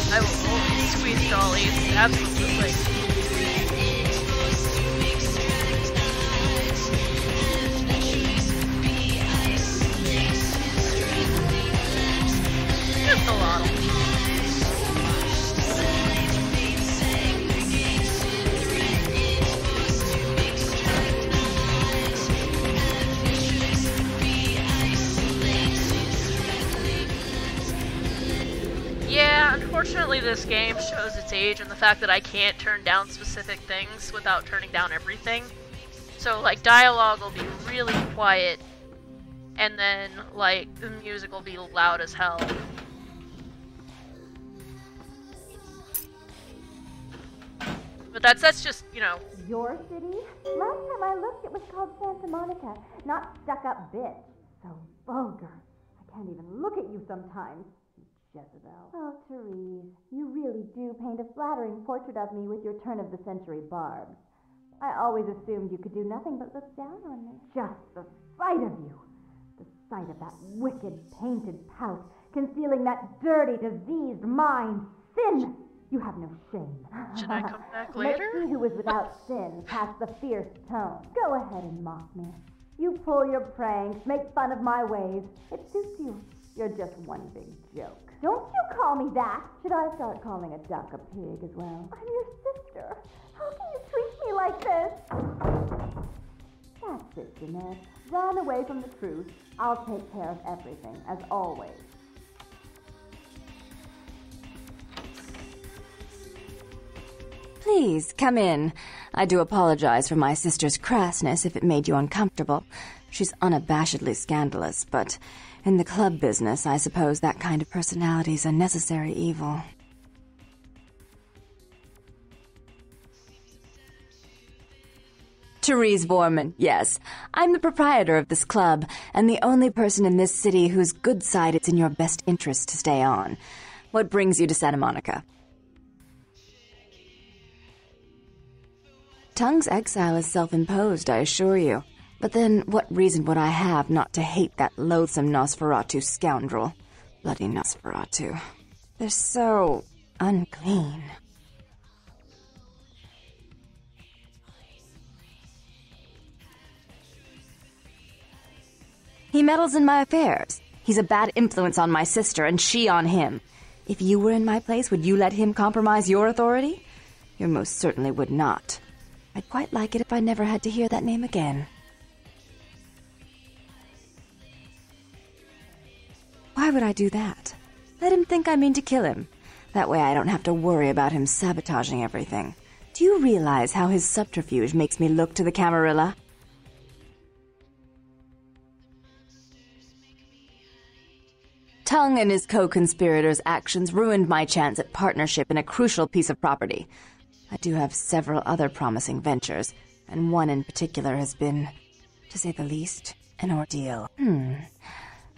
I will always squeeze dollies, absolutely. Just a lot. Yeah, unfortunately this game shows its age and the fact that I can't turn down specific things without turning down everything. So, like, dialogue will be really quiet, and then, like, the music will be loud as hell. But that's just, you know... Your city? Last time I looked, it was called Santa Monica, not Stuck-Up Bitch. So vulgar. I can't even look at you sometimes. Jezebel. Oh, Therese, you really do paint a flattering portrait of me with your turn-of-the-century barbs. I always assumed you could do nothing but look down on me. Just the sight of you. The sight of that wicked, painted pout, concealing that dirty, diseased mind. Sin! You have no shame. Should I come back later? Let's see who is without sin, past the fierce tone. Go ahead and mock me. You pull your pranks, make fun of my ways. It suits you. You're just one big joke. Don't you call me that! Should I start calling a duck a pig as well? I'm your sister. How can you treat me like this? That's it, Jeanette. Run away from the truth. I'll take care of everything, as always. Please, come in. I do apologize for my sister's crassness if it made you uncomfortable. She's unabashedly scandalous, but in the club business, I suppose that kind of personality's a necessary evil. Therese Vorman, yes. I'm the proprietor of this club, and the only person in this city whose good side it's in your best interest to stay on. What brings you to Santa Monica? Tongue's exile is self-imposed, I assure you. But then, what reason would I have not to hate that loathsome Nosferatu scoundrel? Bloody Nosferatu. They're so unclean. He meddles in my affairs. He's a bad influence on my sister, and she on him. If you were in my place, would you let him compromise your authority? You most certainly would not. I'd quite like it if I never had to hear that name again. Why would I do that? Let him think I mean to kill him. That way I don't have to worry about him sabotaging everything. Do you realize how his subterfuge makes me look to the Camarilla? Tongue and his co-conspirators' actions ruined my chance at partnership in a crucial piece of property. I do have several other promising ventures, and one in particular has been, to say the least, an ordeal.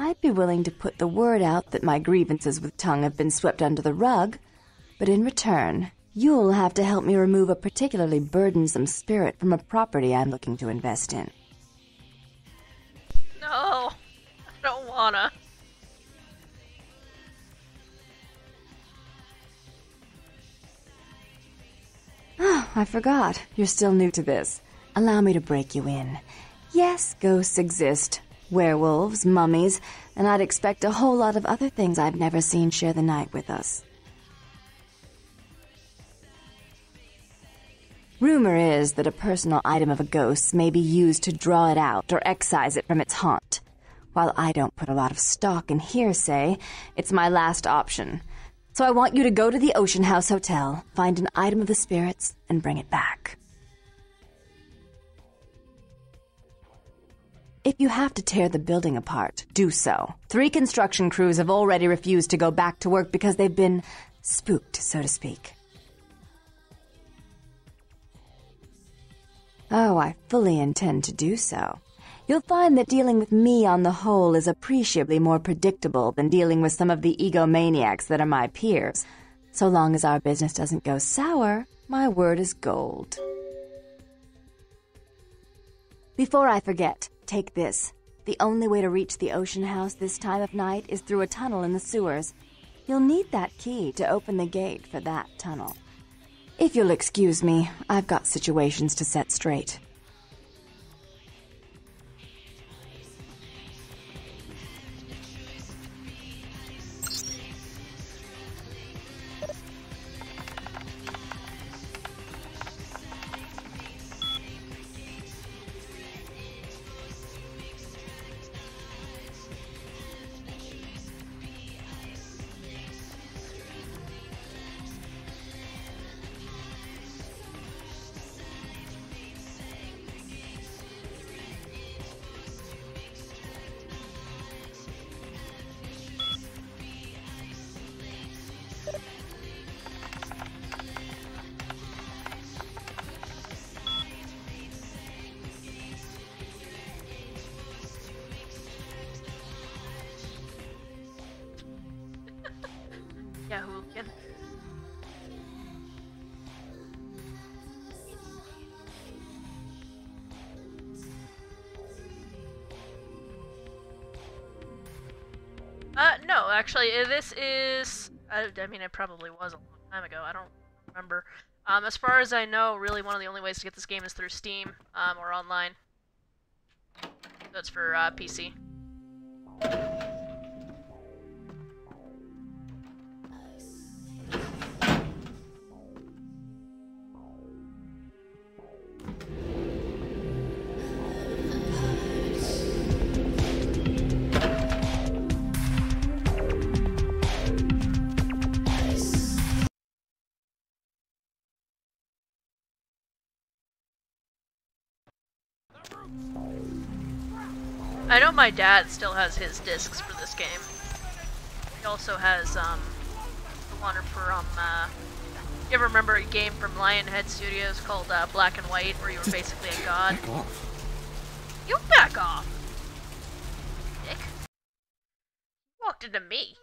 I'd be willing to put the word out that my grievances with Tongue have been swept under the rug, but in return, you'll have to help me remove a particularly burdensome spirit from a property I'm looking to invest in. No, I don't wanna. Oh, I forgot. You're still new to this. Allow me to break you in. Yes, ghosts exist, werewolves, mummies, and I'd expect a whole lot of other things I've never seen share the night with us. Rumor is that a personal item of a ghost's may be used to draw it out or excise it from its haunt. While I don't put a lot of stock in hearsay, it's my last option. So I want you to go to the Ocean House Hotel, find an item of the spirits, and bring it back. If you have to tear the building apart, do so. 3 construction crews have already refused to go back to work because they've been spooked, so to speak. Oh, I fully intend to do so. You'll find that dealing with me on the whole is appreciably more predictable than dealing with some of the egomaniacs that are my peers. So long as our business doesn't go sour, my word is gold. Before I forget, take this. The only way to reach the Ocean House this time of night is through a tunnel in the sewers. You'll need that key to open the gate for that tunnel. If you'll excuse me, I've got situations to set straight. Yeah, hooligan. No, actually, this is... I mean, it probably was a long time ago. I don't remember. As far as I know, really one of the only ways to get this game is through Steam, or online. That's for, PC. I know my dad still has his discs for this game. He also has, the one from, you ever remember a game from Lionhead Studios called, Black and White, where you were basically a god? Back off. You back off! Dick. You walked into me.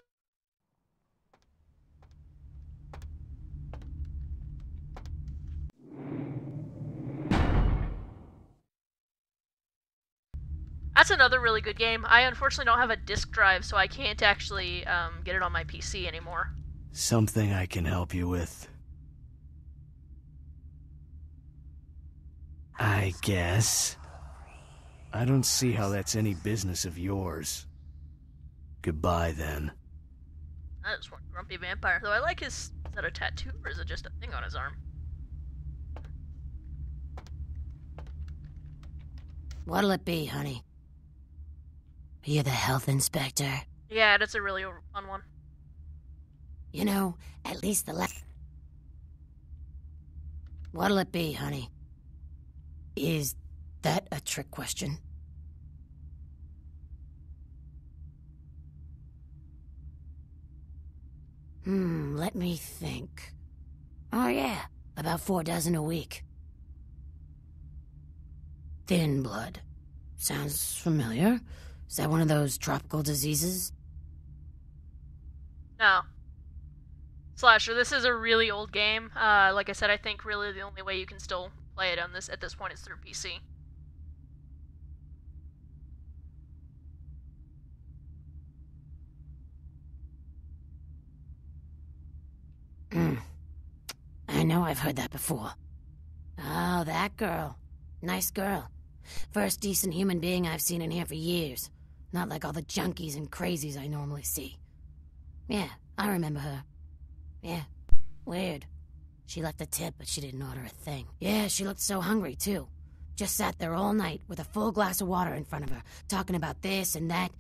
That's another really good game. I unfortunately don't have a disk drive, so I can't actually get it on my PC anymore. Something I can help you with? I guess. I don't see how that's any business of yours. Goodbye, then. I just want grumpy vampire. Though I like his... Is that a tattoo, or is it just a thing on his arm? What'll it be, honey? Are you the health inspector? Yeah, that's a really fun one. You know, at least the last... What'll it be, honey? Is that a trick question? Let me think. Oh yeah, about 4 dozen a week. Thin blood. Sounds familiar. Is that one of those tropical diseases? No. Slasher, this is a really old game. Like I said, I think really the only way you can still play it on this at this point is through PC. I know I've heard that before. Oh, that girl. Nice girl. First decent human being I've seen in here for years. Not like all the junkies and crazies I normally see. Yeah, I remember her. Yeah, weird. She left a tip, but she didn't order a thing. Yeah, she looked so hungry, too. Just sat there all night with a full glass of water in front of her, talking about this and that.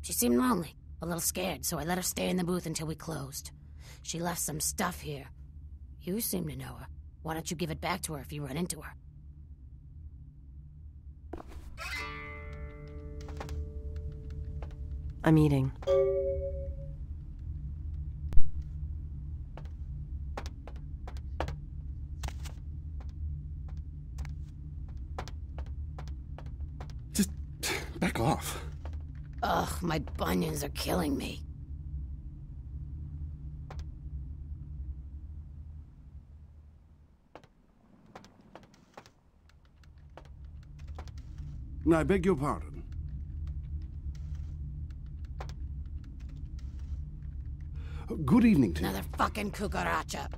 She seemed lonely, a little scared, so I let her stay in the booth until we closed. She left some stuff here. You seem to know her. Why don't you give it back to her if you run into her? I'm eating. Just back off. Ugh, my bunions are killing me. I beg your pardon. Good evening to you. Another fucking cucaracha.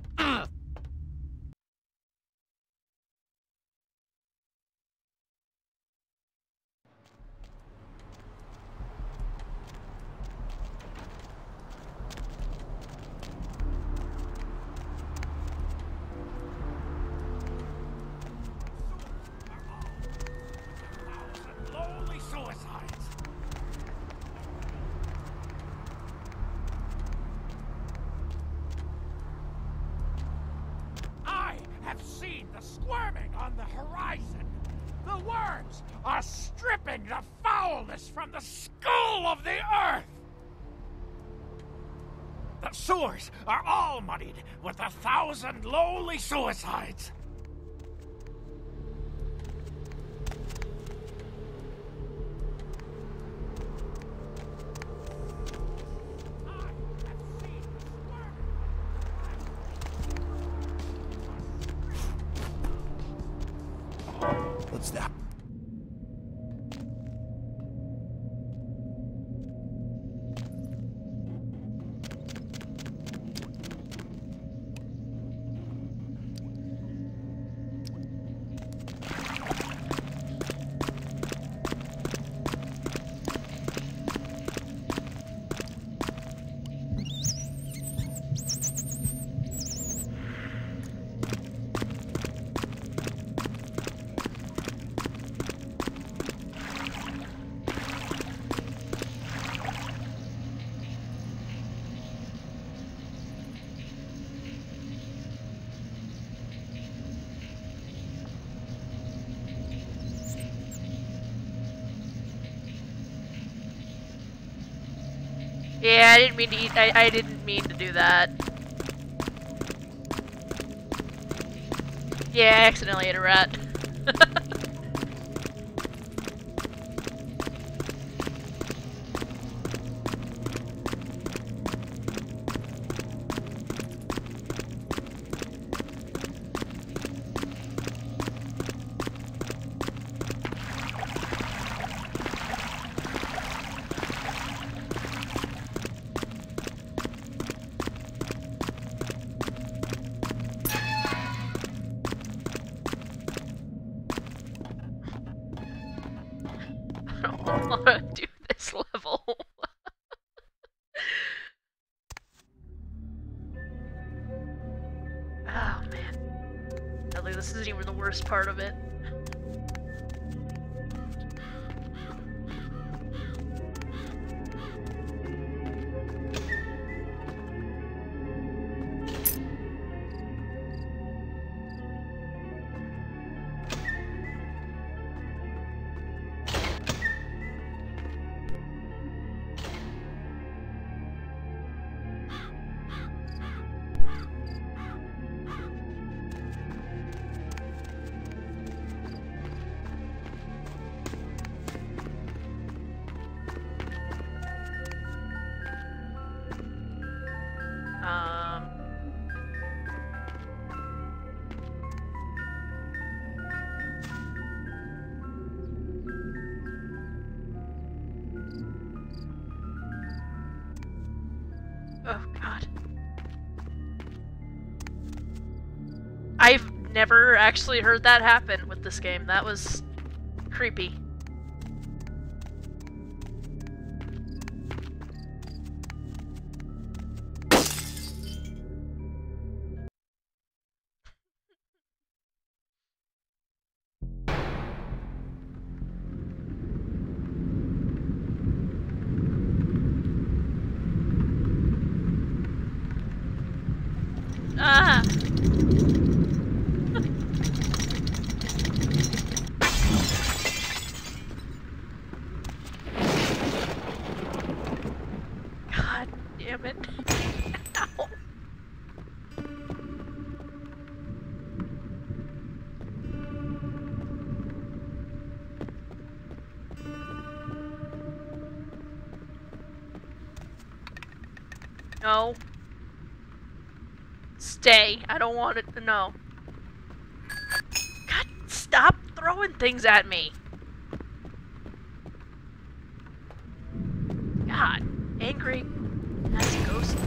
From the skull of the earth! The sewers are all muddied with 1,000 lowly suicides. What's that? Yeah, I didn't mean to eat. I didn't mean to do that. Yeah, I accidentally ate a rat. I don't want to do this level. Oh man. Like, this isn't even the worst part of it. Oh god. I've never actually heard that happen with this game. That was creepy. damn it. Ow. No. Stay. I don't want it to know. God, stop throwing things at me. God, angry as a ghost.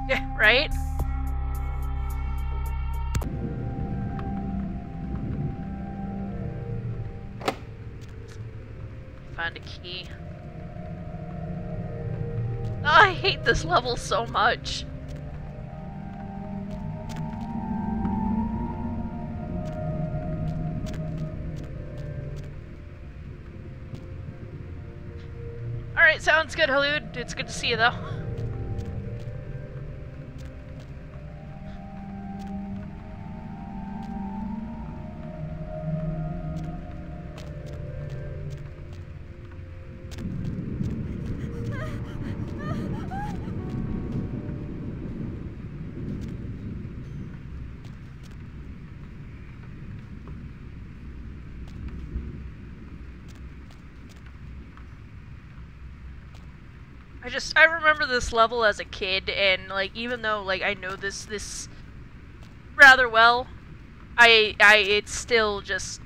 Yeah, right? Find a key. Oh, I hate this level so much. Alright, sounds good, Halud. It's good to see you, though. I remember this level as a kid, and like even though like I know this rather well, it still just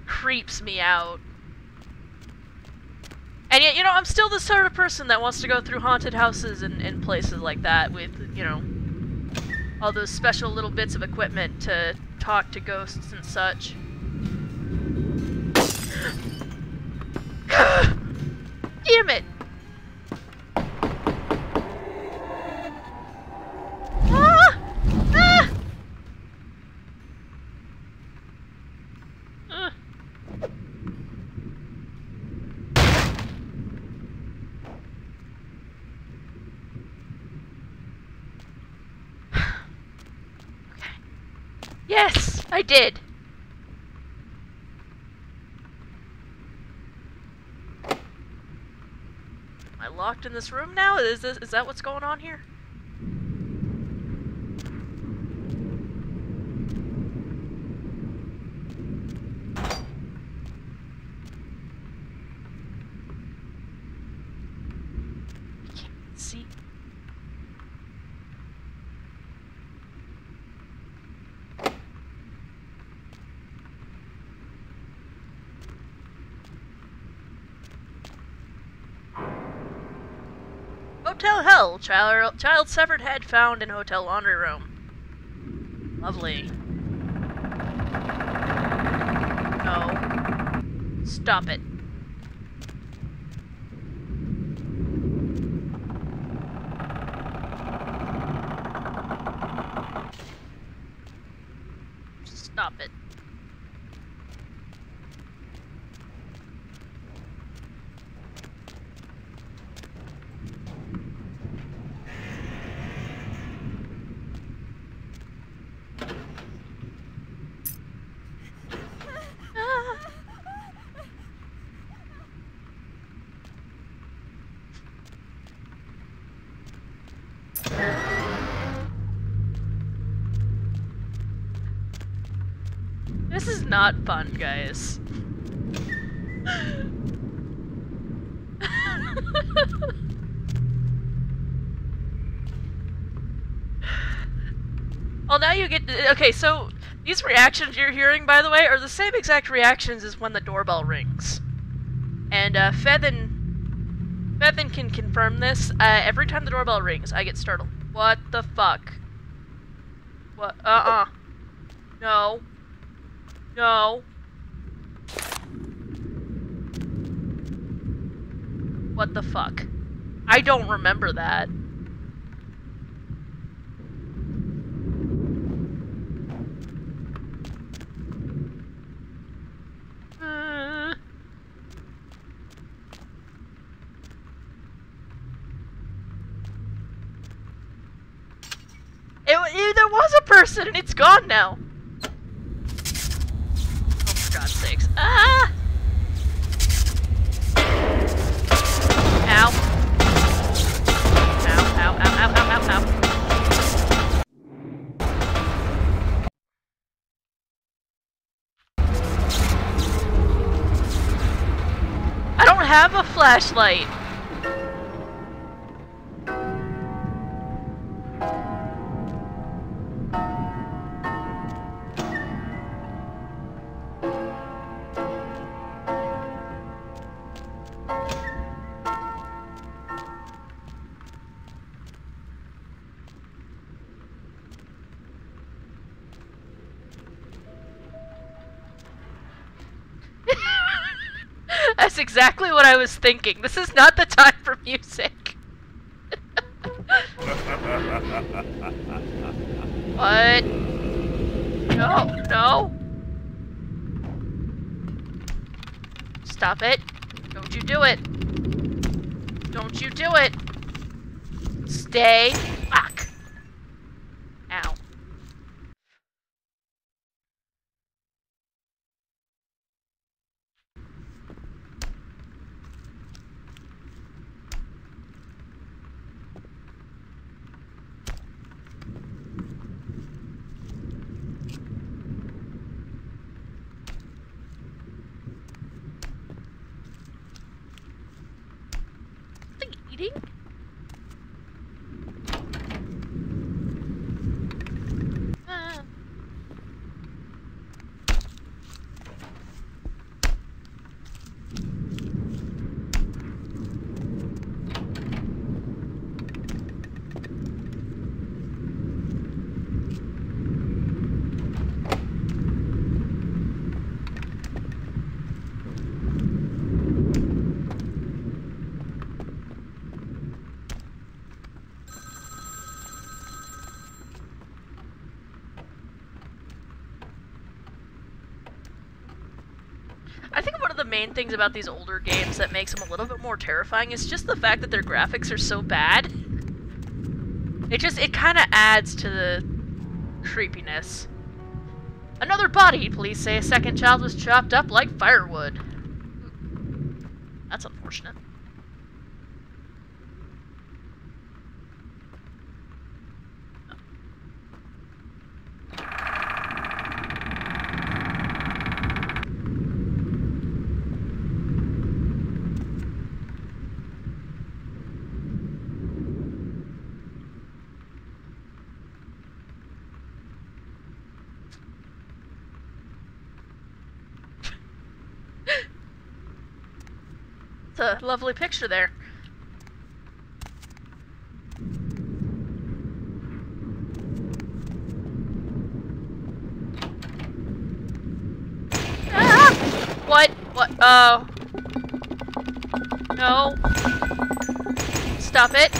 creeps me out. And yet, you know, I'm still the sort of person that wants to go through haunted houses and places like that with, you know, all those special little bits of equipment to talk to ghosts and such. Damn it! Yes, I did. Am I locked in this room now? Is that what's going on here? I can't see. Hotel Hell. Child severed head found in hotel laundry room. Lovely. No. Stop it. Stop it. This is not fun, guys. Well, now you get... Okay, so These reactions you're hearing, by the way, are the same exact reactions as when the doorbell rings. And Fethin can confirm this. Every time the doorbell rings, I get startled. What the fuck? What? No. No. What the fuck? I don't remember that. There was a person and it's gone now. Oh, for God's sakes. Ah! Ow. Ow, ow, ow, ow, ow, ow, ow. I don't have a flashlight. That's exactly what I was thinking. This is not the time for music. What? No, no. Stop it. Don't you do it. Don't you do it. Stay. Fuck. Ow. Eating? I think one of the main things about these older games that makes them a little bit more terrifying is just the fact that their graphics are so bad. It kind of adds to the creepiness. Another body! Police say a second child was chopped up like firewood. That's unfortunate. A lovely picture there. Ah! What? What? Oh. No. Stop it.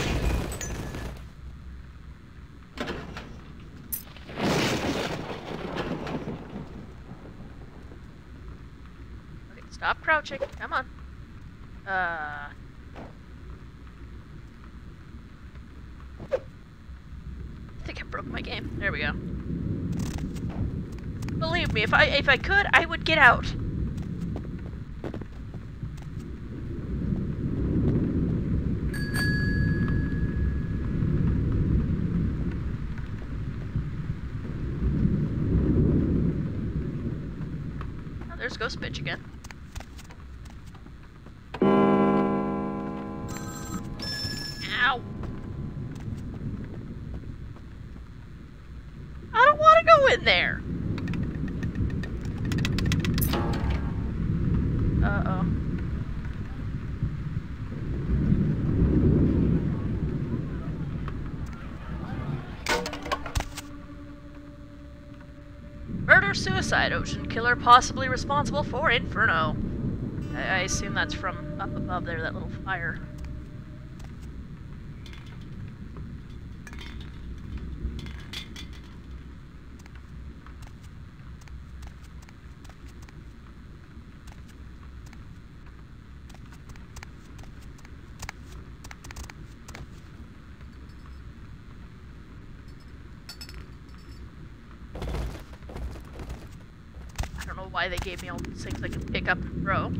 Okay, stop crouching. Come on. I think I broke my game. There we go. Believe me, if I could, I would get out. Oh, there's Ghost Bitch again. Ow. I don't want to go in there. suicide. Ocean killer possibly responsible for Inferno. I assume that's from up above there, that little fire. Why they gave me all these things I can pick up and throw.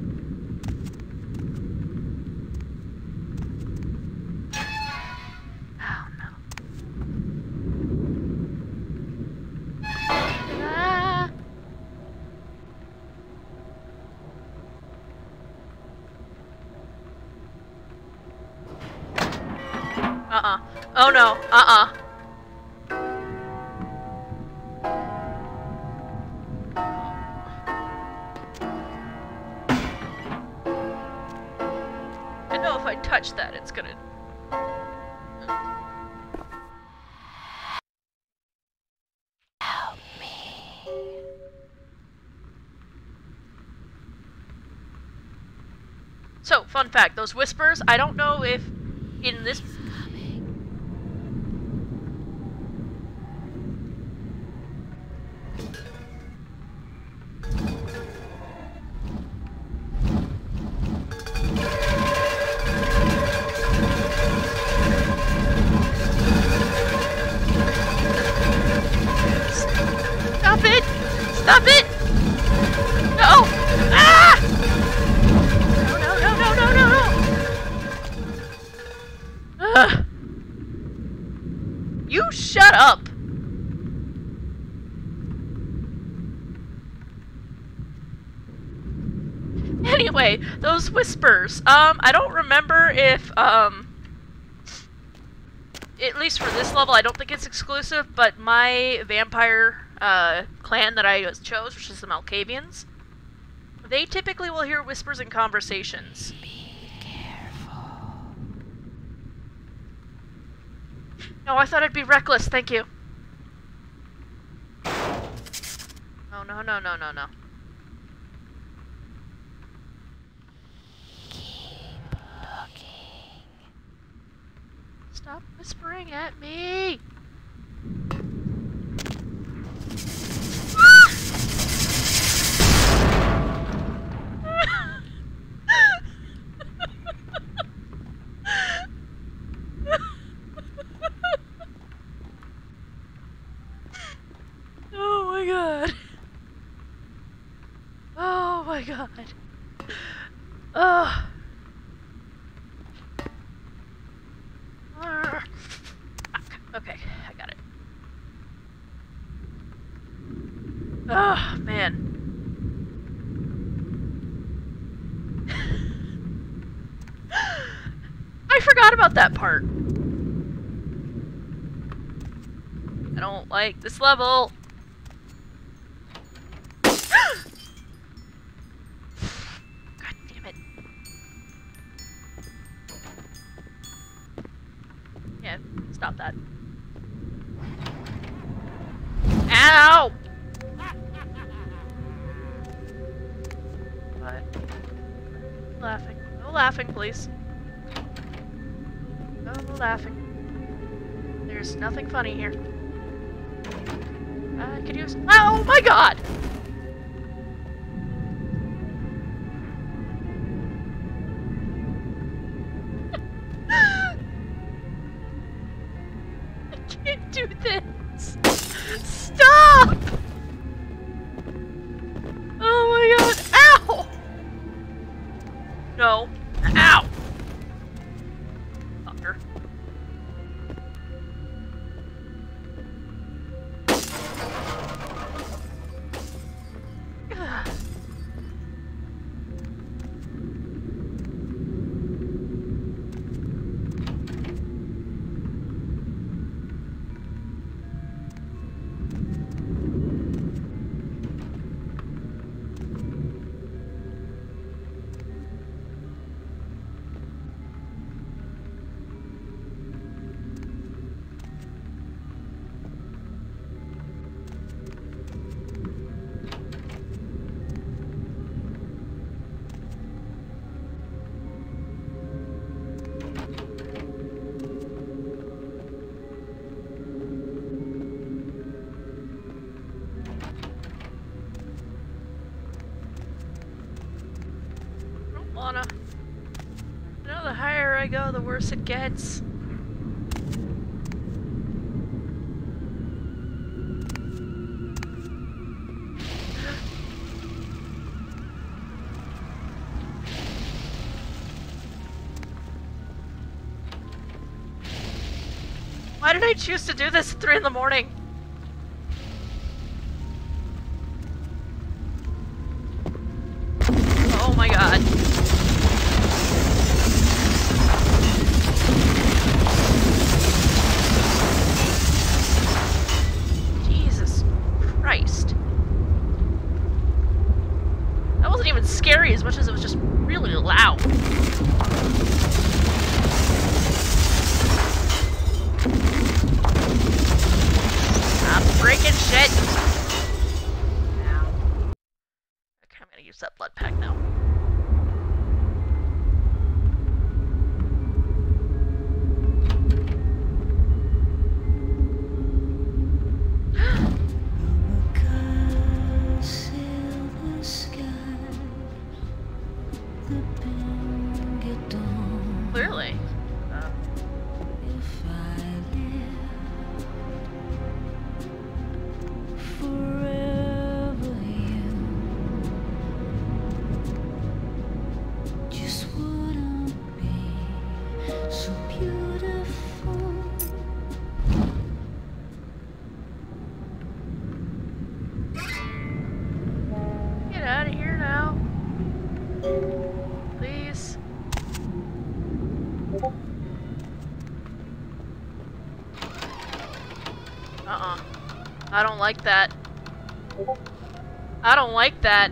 Oh no. Ah. Oh no. Touch that, it's gonna... Help me. So, fun fact, those whispers, I don't know if in this... Stop it! No! Ah! No. You shut up! Anyway, those whispers. I don't remember if, at least for this level, I don't think it's exclusive, but my vampire clan that I chose, which is the Malkavians, they typically will hear whispers in conversations. Be careful. No, I thought it'd be reckless, thank you. Oh, no. Keep looking. Stop whispering at me! Oh my god. Oh my god. Ugh. Okay, I got it. Oh, man. I forgot about that part. I don't like this level. God damn it. Yeah, stop that. Ow! What? Laughing. No laughing, please. No laughing. There's nothing funny here. I could use... Oh my god! I can't do this! Stop! Oh my god! Ow! No. Ow! Fucker. wanna. You know, the higher I go, the worse it gets. Why did I choose to do this at 3 in the morning? Oh my god. Jesus Christ. That wasn't even scary as much as it was just really loud. I'm breaking shit. Ow. Okay, I'm gonna use that blood pack now. Clearly. Get out of here now. Please. I don't like that. I don't like that.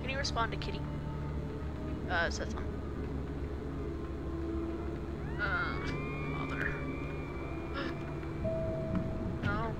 Can you respond to Kitty? Said something. Mother. No.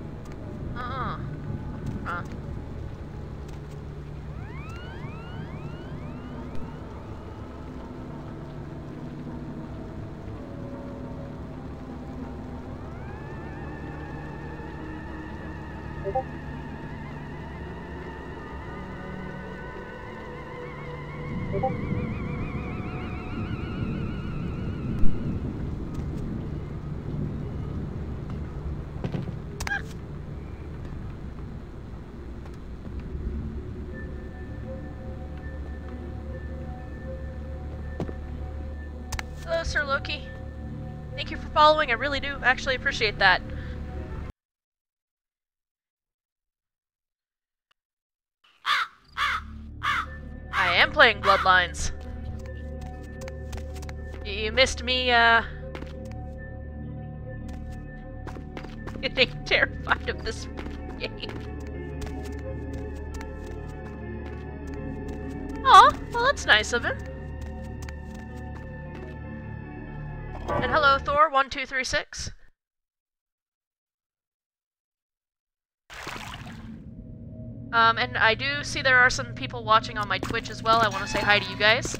Hello, Sir Loki. Thank you for following. I really do actually appreciate that. I am playing Bloodlines. You missed me, getting terrified of this game. Aw, well that's nice of him. And hello, Thor1236. And I do see there are some people watching on my Twitch as well. I want to say hi to you guys.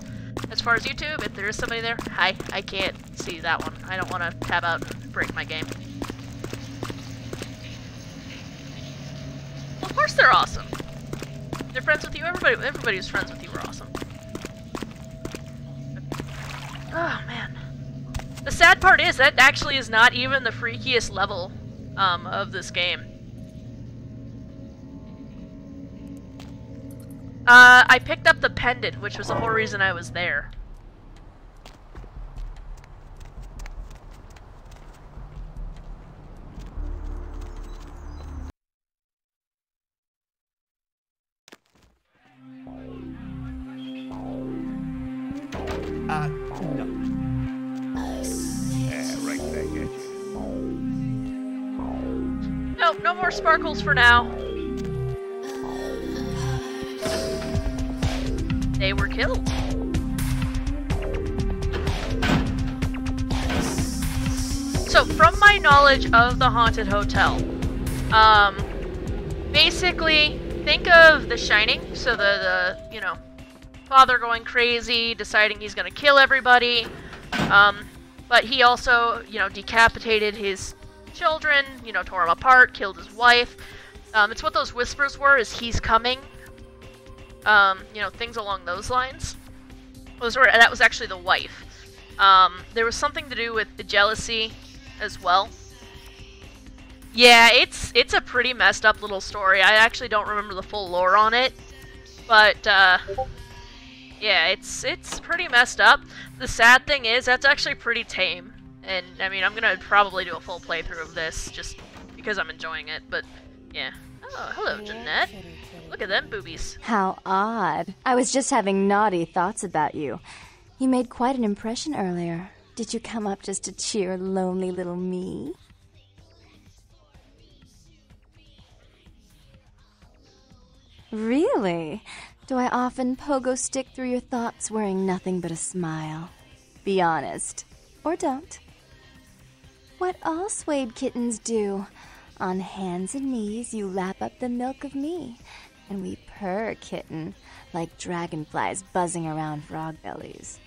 As far as YouTube, if there is somebody there, hi. I can't see that one. I don't want to tab out and break my game. Well, of course they're awesome. They're friends with you. Everybody who's friends with you are awesome. Oh, man. The sad part is that actually is not even the freakiest level of this game. I picked up the pendant, which was the whole reason I was there. No. Yeah, right back at you. Nope, no more sparkles for now. They were killed. So, from my knowledge of the haunted hotel, basically, think of The Shining, so the you know, father going crazy, deciding he's gonna kill everybody. But he also, decapitated his children, tore them apart, killed his wife. It's what those whispers were, is he's coming. Things along those lines. That was actually the wife. There was something to do with the jealousy as well. Yeah, it's a pretty messed up little story. I actually don't remember the full lore on it. But, yeah, it's pretty messed up. The sad thing is, that's actually pretty tame. And, I mean, I'm gonna probably do a full playthrough of this, just because I'm enjoying it, but, yeah. Oh, hello, Jeanette. Look at them boobies. How odd. I was just having naughty thoughts about you. You made quite an impression earlier. Did you come up just to cheer lonely little me? Really? Do I often pogo stick through your thoughts wearing nothing but a smile? Be honest. Or don't. What all swayed kittens do. On hands and knees you lap up the milk of me, and we purr, kitten, like dragonflies buzzing around frog bellies.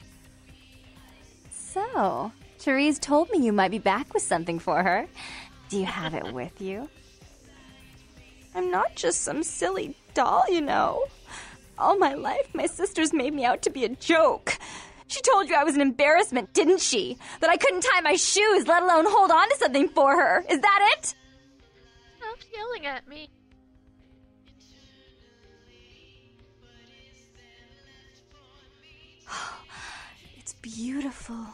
So, Therese told me you might be back with something for her. Do you have it with you? I'm not just some silly doll, you know. All my life, my sisters made me out to be a joke. She told you I was an embarrassment, didn't she? That I couldn't tie my shoes, let alone hold on to something for her. Is that it? Stop yelling at me. It's beautiful.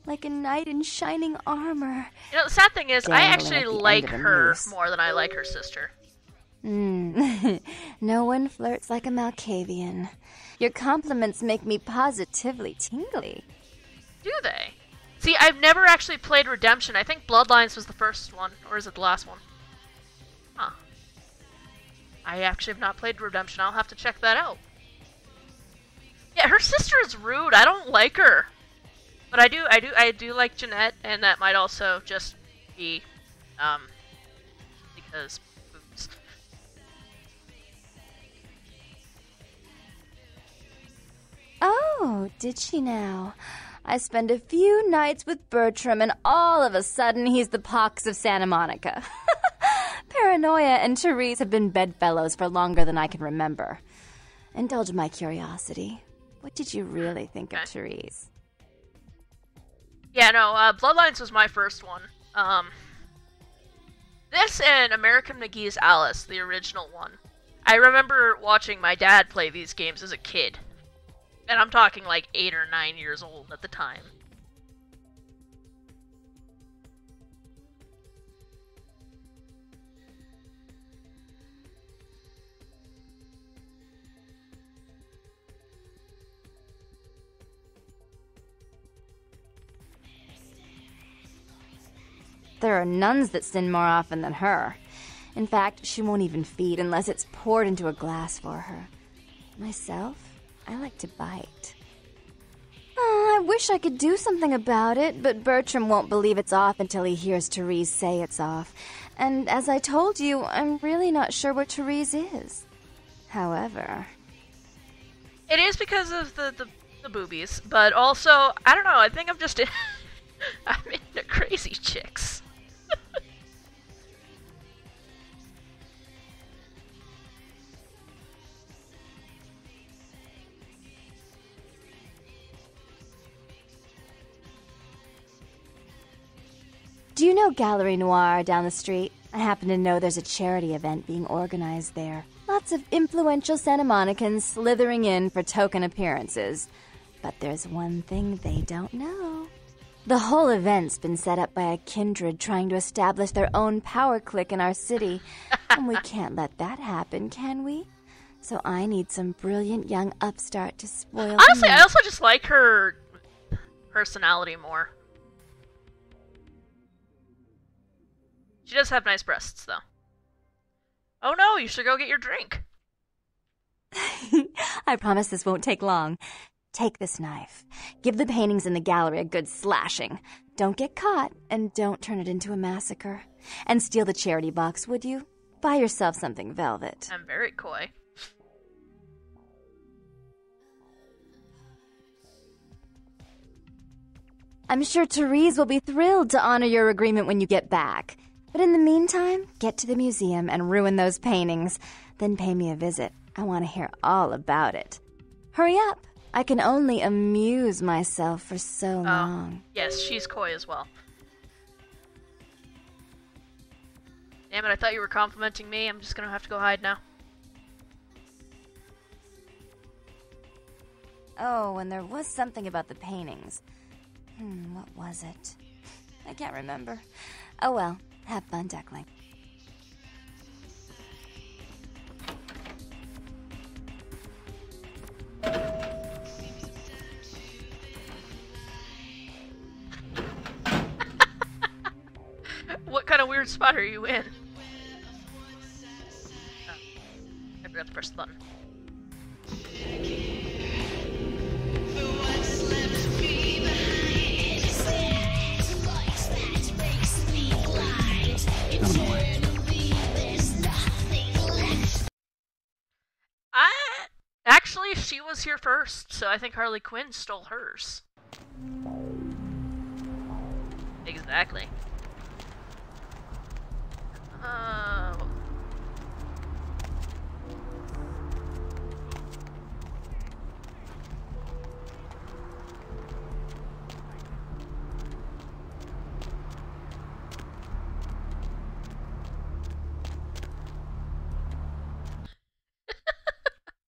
Like a knight in shining armor. The sad thing is, I actually Dangling at the like end of a her noose. more than I like her sister. No one flirts like a Malkavian. Your compliments make me positively tingly. Do they? See, I've never actually played Redemption. I think Bloodlines was the first one, or is it the last one? Huh. I actually have not played Redemption. I'll have to check that out. Yeah, her sister is rude. I don't like her. But I do like Jeanette, and that might also just be, because boobs. Oh, did she now? I spend a few nights with Bertram, and all of a sudden he's the pox of Santa Monica. Paranoia and Therese have been bedfellows for longer than I can remember. Indulge my curiosity. What did you really think of Therese? Yeah, no, Bloodlines was my first one. This and American McGee's Alice, the original one. I remember watching my dad play these games as a kid. And I'm talking like 8 or 9 years old at the time. There are nuns that sin more often than her. In fact, she won't even feed unless it's poured into a glass for her. Myself, I like to bite. Oh, I wish I could do something about it, but Bertram won't believe it's off until he hears Therese say it's off. And as I told you, I'm really not sure what Therese is. However... It is because of the boobies, but also, I don't know, I think I'm just I'm into crazy chicks. Do you know Gallery Noir down the street? I happen to know there's a charity event being organized there. Lots of influential Santa Monicans slithering in for token appearances. But there's one thing they don't know. The whole event's been set up by a kindred trying to establish their own power clique in our city. And we can't let that happen, can we? So I need some brilliant young upstart to spoil Honestly, the I also just like her personality more. She does have nice breasts, though. Oh no, you should go get your drink. I promise this won't take long. Take this knife. Give the paintings in the gallery a good slashing. Don't get caught, and don't turn it into a massacre. And steal the charity box, would you? Buy yourself something velvet. I'm very coy. I'm sure Therese will be thrilled to honor your agreement when you get back. But in the meantime, get to the museum and ruin those paintings. Then pay me a visit. I want to hear all about it. Hurry up. I can only amuse myself for so long. Yes, she's coy as well. Damn it, I thought you were complimenting me. I'm just gonna have to go hide now. Oh, and there was something about the paintings. What was it? I can't remember. Oh well, have fun, Duckling. What kind of weird spot are you in? Oh, I forgot to press the button. Actually, she was here first, so I think Harley Quinn stole hers. Exactly.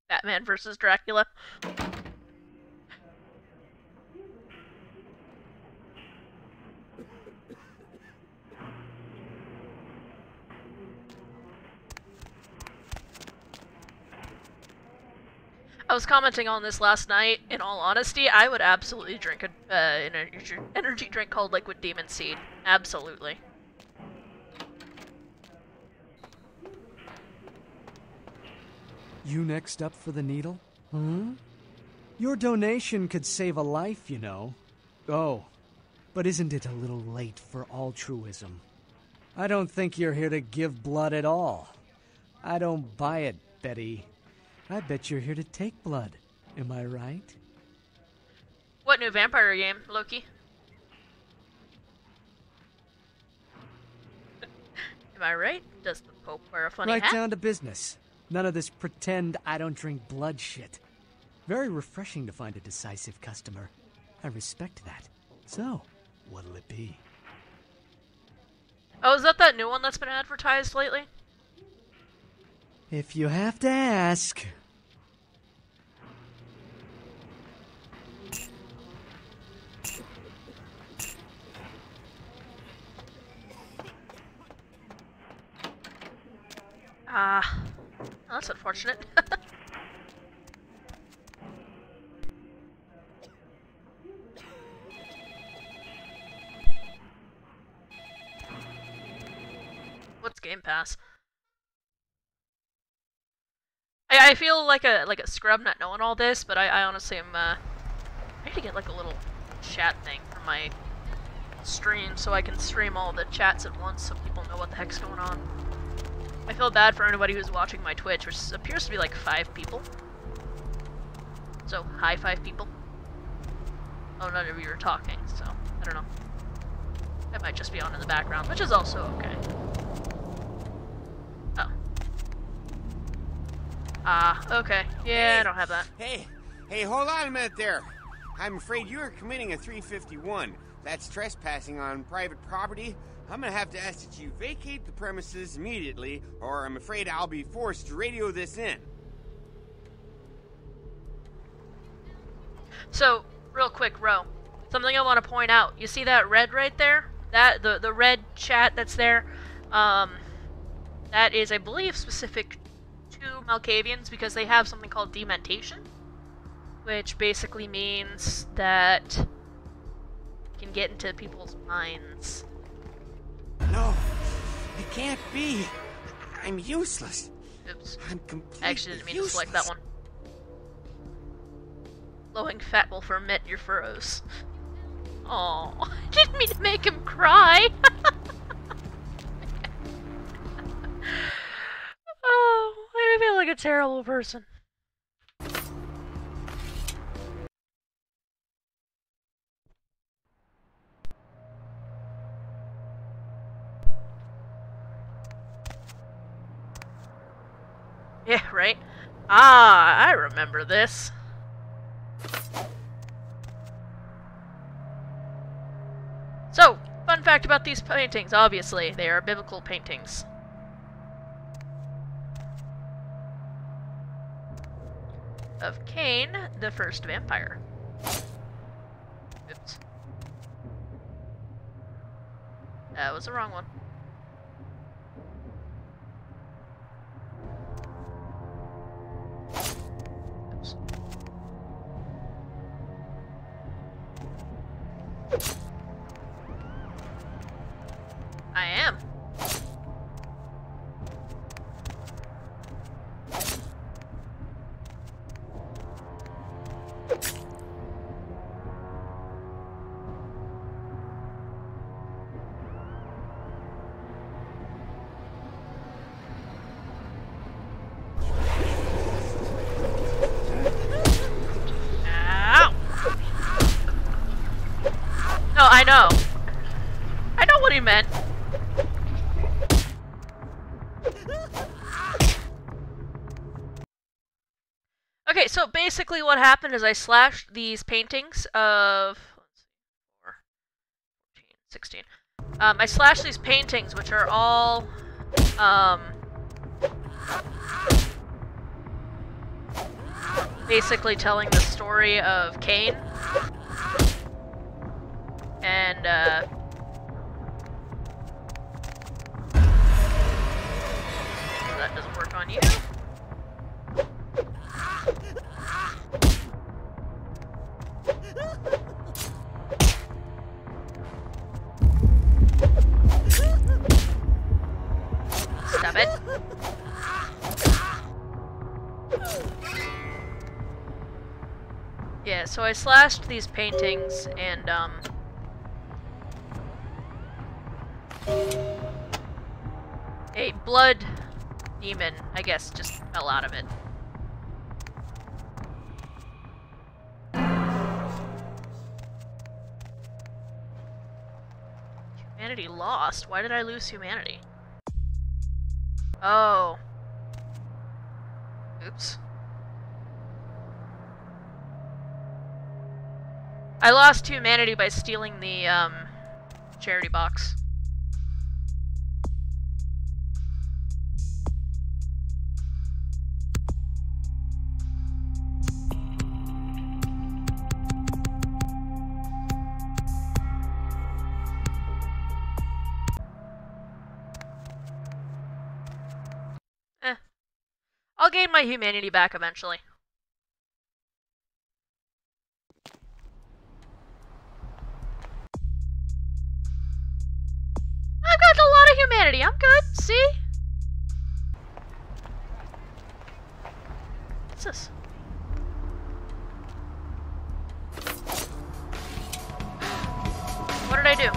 Batman versus Dracula. I was commenting on this last night. In all honesty, I would absolutely drink an energy drink called Liquid Demon Seed. Absolutely. You next up for the needle? Your donation could save a life, you know. Oh, but isn't it a little late for altruism? I don't think you're here to give blood at all. I don't buy it, Betty. I bet you're here to take blood. Am I right? What new vampire game, Loki? Am I right? Does the Pope wear a funny hat? Right down to business. None of this pretend I don't drink blood shit. Very refreshing to find a decisive customer. I respect that. So, what'll it be? Oh, is that new one that's been advertised lately? If you have to ask. Oh, that's unfortunate. What's Game Pass? I feel like a scrub not knowing all this, but I honestly am I need to get like a little chat thing for my stream so I can stream all the chats at once so people know what the heck's going on. I feel bad for anybody who's watching my Twitch, which appears to be like 5 people. So, hi 5 people. Oh, none of you are talking, so I don't know. That might just be on in the background, which is also okay. Oh. Okay. Yeah, I don't have that. Hey, hold on a minute there. I'm afraid you are committing a 351. That's trespassing on private property. I'm gonna have to ask that you vacate the premises immediately, or I'm afraid I'll be forced to radio this in. So, real quick, Ro, something I want to point out. You see that red right there? That the red chat that's there? That is, I believe, specific to Malkavians because they have something called dementation, which basically means that you can get into people's minds. No, it can't be. I'm useless. Oops. I'm completely I actually didn't mean useless. to select that one. Glowing fat will ferment your furrows. Oh, I didn't mean to make him cry. Oh, I feel like a terrible person. Ah, I remember this. So, fun fact about these paintings, obviously, they are biblical paintings. Of Cain, the first vampire. Oops. That was the wrong one. Oops. I am. Ow! No, I know. I know what he meant. Okay, so basically what happened is I slashed these paintings of... let's see, 4, 14, 16. I slashed these paintings, which are all... basically telling the story of Cain. And, so that doesn't work on you. Stop it. Yeah, so I slashed these paintings and, a blood demon, I guess, just fell out of it. Humanity lost? Why did I lose humanity? Oh. Oops. I lost humanity by stealing the, charity box. I'll gain my humanity back eventually. I've got a lot of humanity. I'm good. See? What's this? What did I do?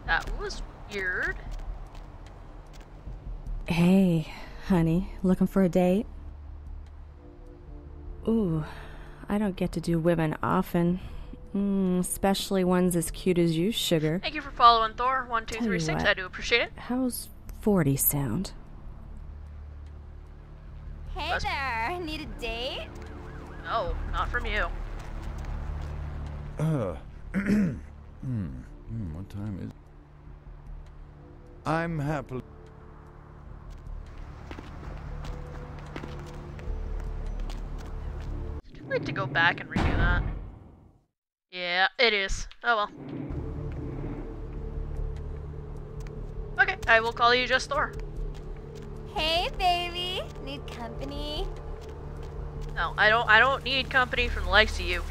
That was weird. Hey, honey, looking for a date? Ooh, I don't get to do women often. Especially ones as cute as you, sugar. Thank you for following Thor1236. I do appreciate it. How's 40 sound? Hey there, need a date? No, not from you. What time is... I'm happily... Too late to go back and redo that. Yeah, it is. Oh well. Okay, I will call you just Thor. Hey baby, need company? No, I don't need company from the likes of you.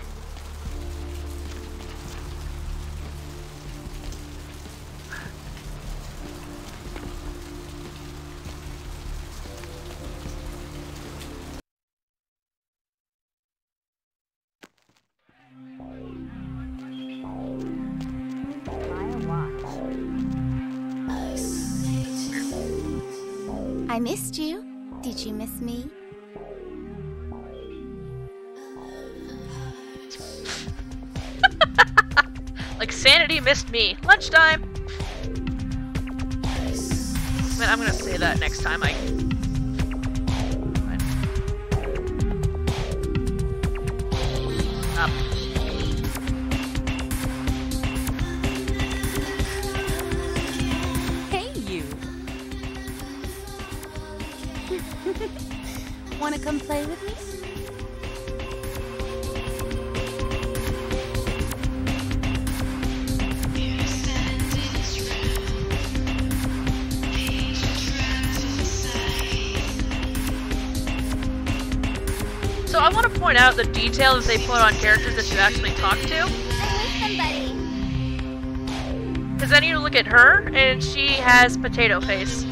I missed you. Did you miss me? Humanity missed me. Lunchtime! I'm gonna say that next time I... Up. Hey, you. Wanna come play with me? So I want to point out the details they put on characters that you actually talk to. Because then you look at her, and she has potato face.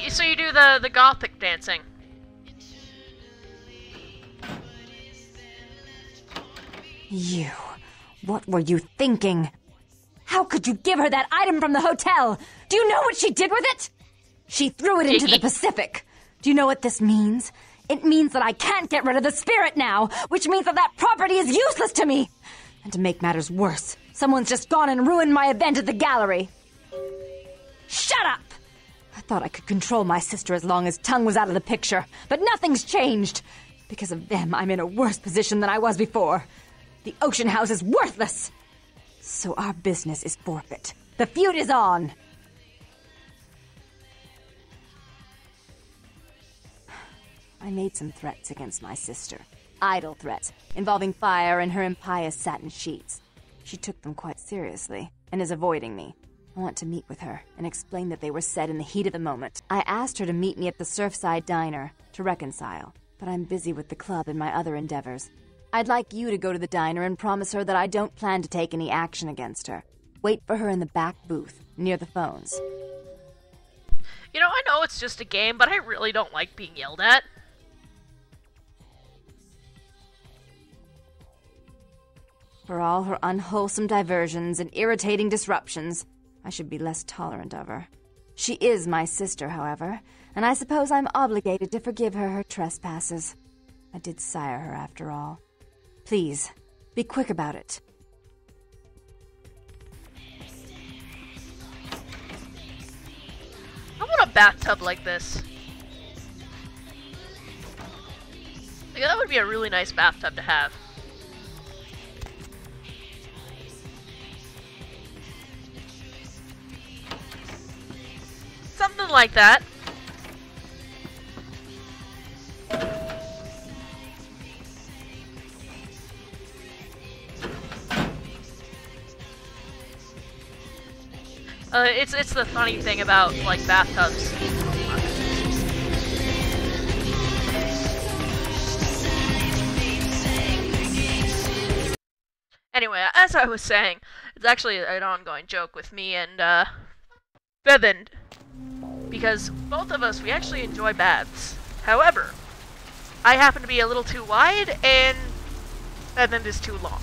So you do the gothic dancing. You. What were you thinking? How could you give her that item from the hotel? Do you know what she did with it? She threw it into the Pacific. Do you know what this means? It means that I can't get rid of the spirit now, which means that that property is useless to me. And to make matters worse, someone's just gone and ruined my event at the gallery. Shut up! I thought I could control my sister as long as Tongue was out of the picture, but nothing's changed. Because of them, I'm in a worse position than I was before. The Ocean House is worthless. So our business is forfeit. The feud is on. I made some threats against my sister. Idle threats, involving fire and her impious satin sheets. She took them quite seriously, and is avoiding me. I want to meet with her, and explain that they were said in the heat of the moment. I asked her to meet me at the Surfside Diner, to reconcile, but I'm busy with the club and my other endeavors. I'd like you to go to the diner and promise her that I don't plan to take any action against her. Wait for her in the back booth, near the phones. You know, I know it's just a game, but I really don't like being yelled at. For all her unwholesome diversions and irritating disruptions, I should be less tolerant of her. She is my sister, however, and I suppose I'm obligated to forgive her her trespasses. I did sire her, after all. Please, be quick about it. I want a bathtub like this. Like, that would be a really nice bathtub to have. Something like that. It's the funny thing about, like, bathtubs. Anyway, as I was saying, it's actually an ongoing joke with me and, Bevan. Because both of us, we actually enjoy baths. However, I happen to be a little too wide, and Bevan is too long.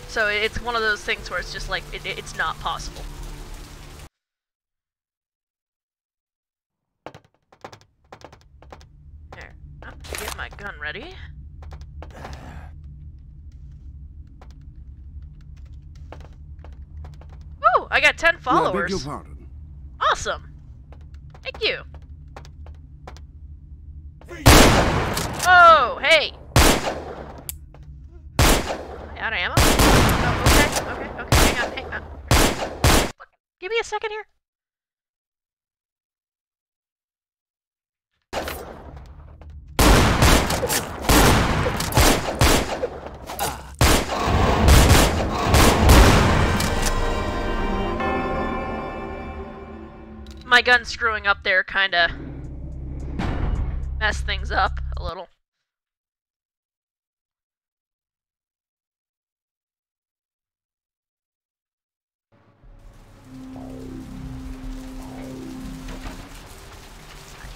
So it's one of those things where it's just like, it's not possible. There, I'm gonna get my gun ready. Ooh, I got 10 followers. I beg your pardon. Awesome. Thank you. Oh, hey! Am I out of ammo? Oh, okay, hang on. Give me a second here. My gun screwing up there kinda messed things up a little.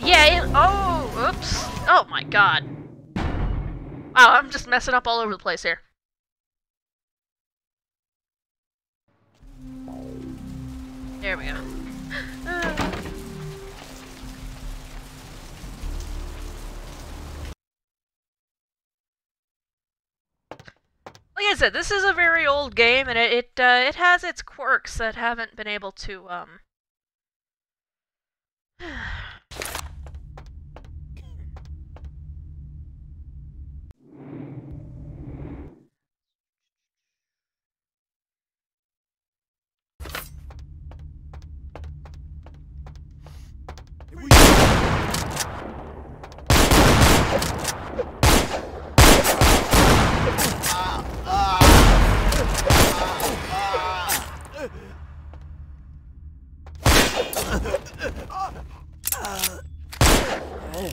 Yeah, oh, oops. Oh my god. Wow, I'm just messing up all over the place here. There we go. Like I said, this is a very old game, and it has its quirks that haven't been able to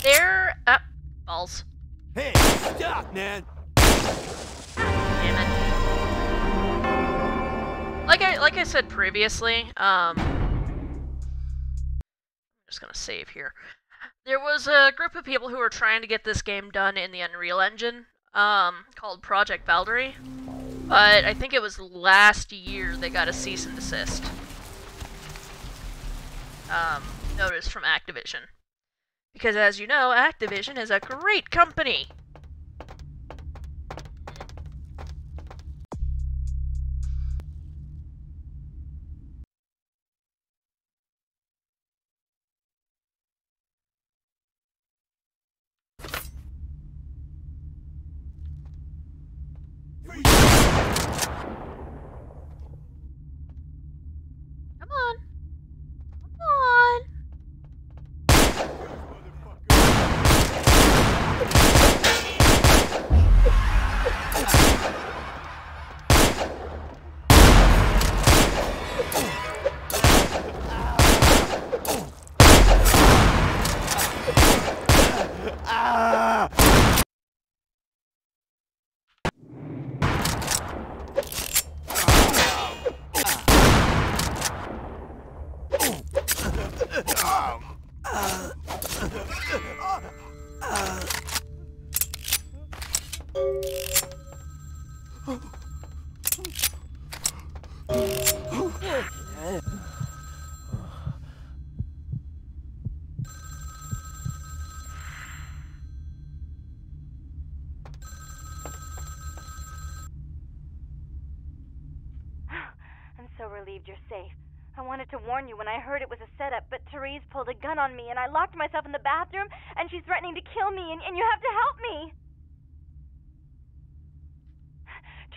There, balls. Hey, stop, man! Damn it. Like I said previously, I'm just gonna save here. There was a group of people who were trying to get this game done in the Unreal Engine, called Project Valkyrie, but I think it was last year they got a cease and desist notice from Activision. Because as you know, Activision is a great company! Come on! Come on! I'm so relieved you're safe. I wanted to warn you when I heard it was a setup, but Therese pulled a gun on me and I locked myself in the bathroom and she's threatening to kill me and you have to help me!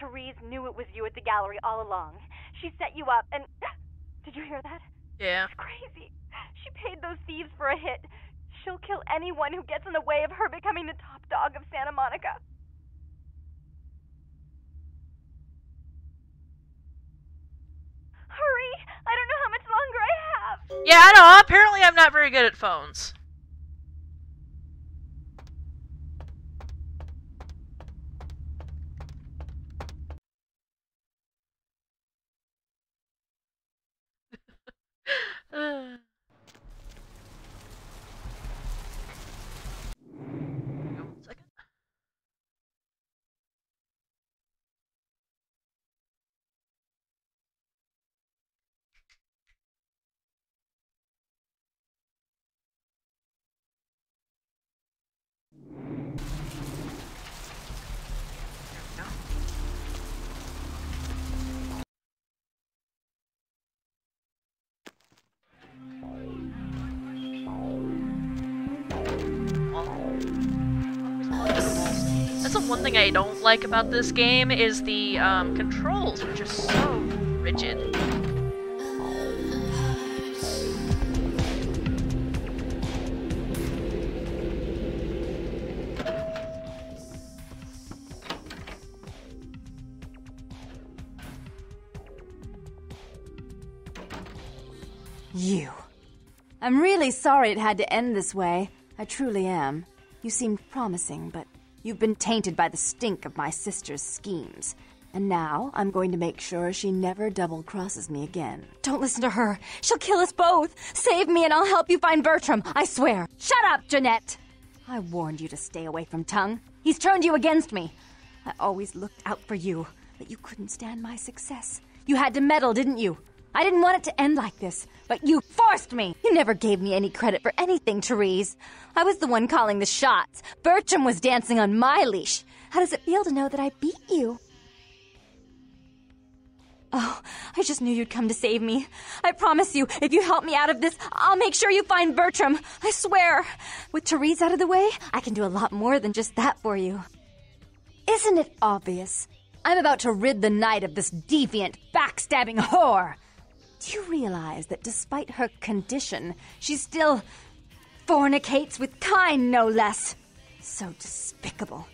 Therese knew it was you at the gallery all along. She set you up and... Did you hear that? Yeah. It's crazy. She paid those thieves for a hit. She'll kill anyone who gets in the way of her becoming the top dog of Santa Monica. Hurry! I don't know how much longer I have! Yeah, I know. Apparently I'm not very good at phones. One second. also one thing I don't like about this game is the controls, which are so rigid. You. I'm really sorry it had to end this way. I truly am. You seemed promising, but you've been tainted by the stink of my sister's schemes. And now I'm going to make sure she never double-crosses me again. Don't listen to her. She'll kill us both. Save me and I'll help you find Bertram. I swear. Shut up, Jeanette. I warned you to stay away from Tongue. He's turned you against me. I always looked out for you, but you couldn't stand my success. You had to meddle, didn't you? I didn't want it to end like this, but you forced me. You never gave me any credit for anything, Therese. I was the one calling the shots. Bertram was dancing on my leash. How does it feel to know that I beat you? Oh, I just knew you'd come to save me. I promise you, if you help me out of this, I'll make sure you find Bertram. I swear. With Therese out of the way, I can do a lot more than just that for you. Isn't it obvious? I'm about to rid the night of this deviant, backstabbing whore. Do you realize that despite her condition, she still fornicates with Kine, no less? So despicable.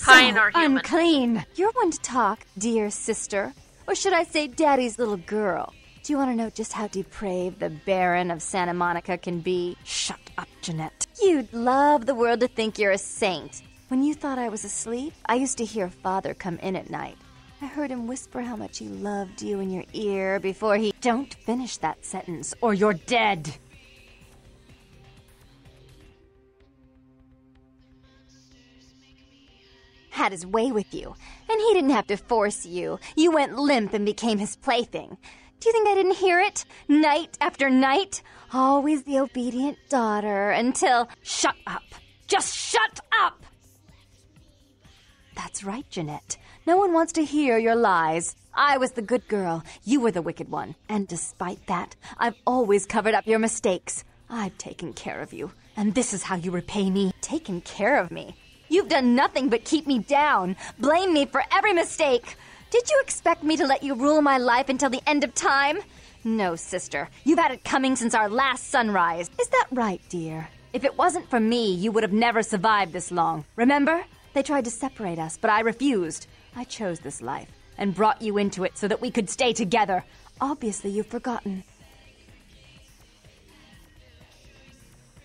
Kine so are human. Unclean. You're one to talk, dear sister. Or should I say daddy's little girl? Do you want to know just how depraved the Baron of Santa Monica can be? Shut up, Jeanette. You'd love the world to think you're a saint. When you thought I was asleep, I used to hear Father come in at night. I heard him whisper how much he loved you in your ear before he... Don't finish that sentence, or you're dead. Had his way with you, and he didn't have to force you. You went limp and became his plaything. Do you think I didn't hear it? Night after night? Always the obedient daughter, until... Shut up. Just shut up! That's right, Jeanette. No one wants to hear your lies. I was the good girl. You were the wicked one. And despite that, I've always covered up your mistakes. I've taken care of you. And this is how you repay me. Taken care of me. You've done nothing but keep me down. Blame me for every mistake. Did you expect me to let you rule my life until the end of time? No, sister. You've had it coming since our last sunrise. Is that right, dear? If it wasn't for me, you would have never survived this long. Remember? They tried to separate us, but I refused. I chose this life and brought you into it so that we could stay together. Obviously, you've forgotten.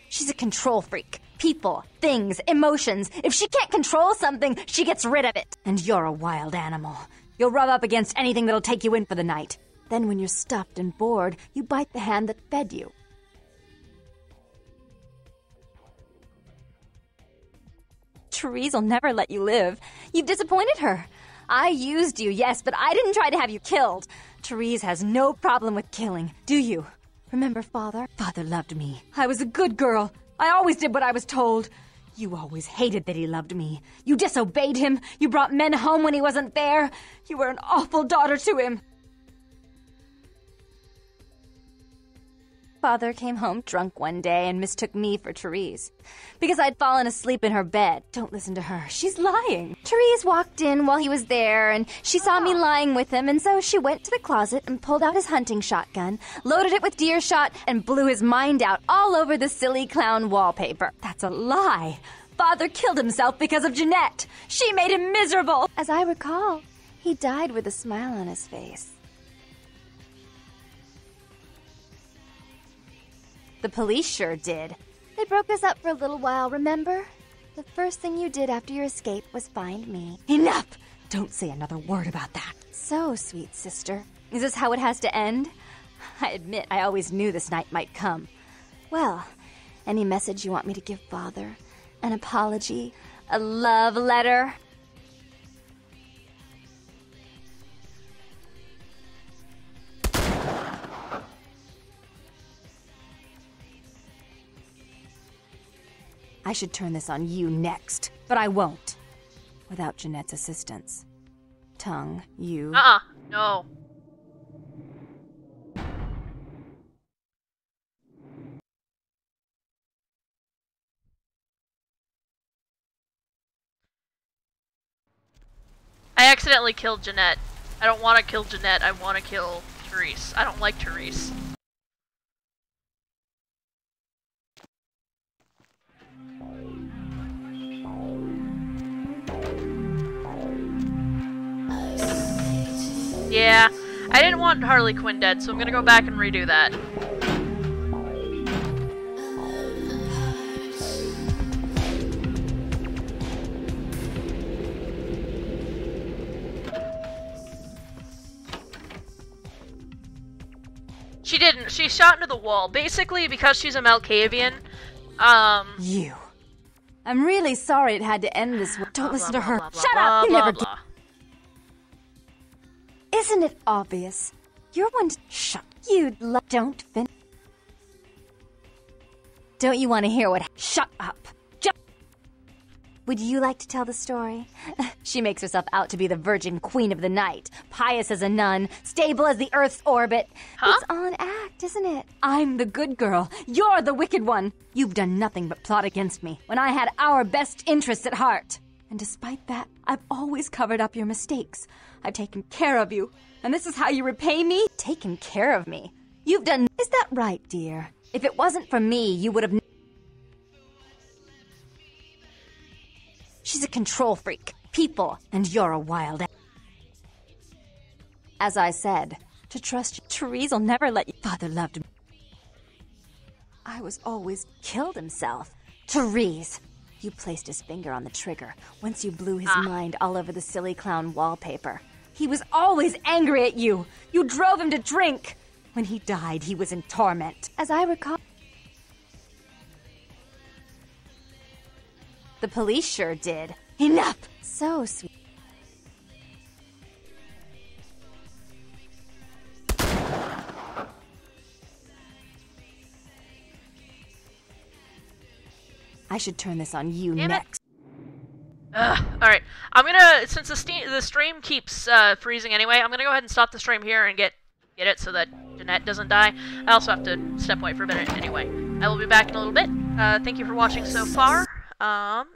She's a control freak. People, things, emotions. If she can't control something, she gets rid of it. And you're a wild animal. You'll rub up against anything that'll take you in for the night. Then when you're stuffed and bored, you bite the hand that fed you. Therese will never let you live. You've disappointed her. I used you, yes, but I didn't try to have you killed. Therese has no problem with killing, do you? Remember Father? Father loved me. I was a good girl. I always did what I was told. You always hated that he loved me. You disobeyed him. You brought men home when he wasn't there. You were an awful daughter to him. Father came home drunk one day and mistook me for Therese. Because I'd fallen asleep in her bed. Don't listen to her. She's lying. Therese walked in while he was there, and she saw me lying with him, and so she went to the closet and pulled out his hunting shotgun, loaded it with deer shot, and blew his mind out all over the silly clown wallpaper. That's a lie. Father killed himself because of Jeanette. She made him miserable. As I recall, he died with a smile on his face. The police sure did. They broke us up for a little while, remember? The first thing you did after your escape was find me. Enough! Don't say another word about that. So, sweet sister, is this how it has to end? I admit I always knew this night might come. Well, any message you want me to give Father? An apology? A love letter? I should turn this on you next, but I won't. Without Jeanette's assistance. Tongue, you... No. I accidentally killed Jeanette. I don't want to kill Jeanette, I want to kill Therese. I don't like Therese. Yeah, I didn't want Harley Quinn dead, so I'm gonna go back and redo that. She didn't. She shot into the wall. Basically, because she's a Malkavian, You. I'm really sorry it had to end this way. Don't listen to her. Shut blah, up! You blah, never blah. Isn't it obvious? You're one to shut. Don't fin. Don't you want to hear what? Shut up. Would you like to tell the story? She makes herself out to be the virgin queen of the night, pious as a nun, stable as the Earth's orbit. Huh? It's all an act, isn't it? I'm the good girl. You're the wicked one. You've done nothing but plot against me when I had our best interests at heart. And despite that, I've always covered up your mistakes. I've taken care of you. And this is how you repay me? Taken care of me. You've done... Is that right, dear? If it wasn't for me, you would have... She's a control freak. People. And you're a wild... As I said, to trust you, Therese will never let you... Father loved me. I was always... Killed himself. Therese. You placed his finger on the trigger once you blew his mind all over the silly clown wallpaper. He was always angry at you. You drove him to drink. When he died, he was in torment. As I recall... The police sure did. Enough! So sweet. I should turn this on you next. Alright. I'm gonna, since the stream keeps freezing anyway, I'm gonna go ahead and stop the stream here and get it so that Jeanette doesn't die. I also have to step away for a minute anyway. I will be back in a little bit. Thank you for watching so far. And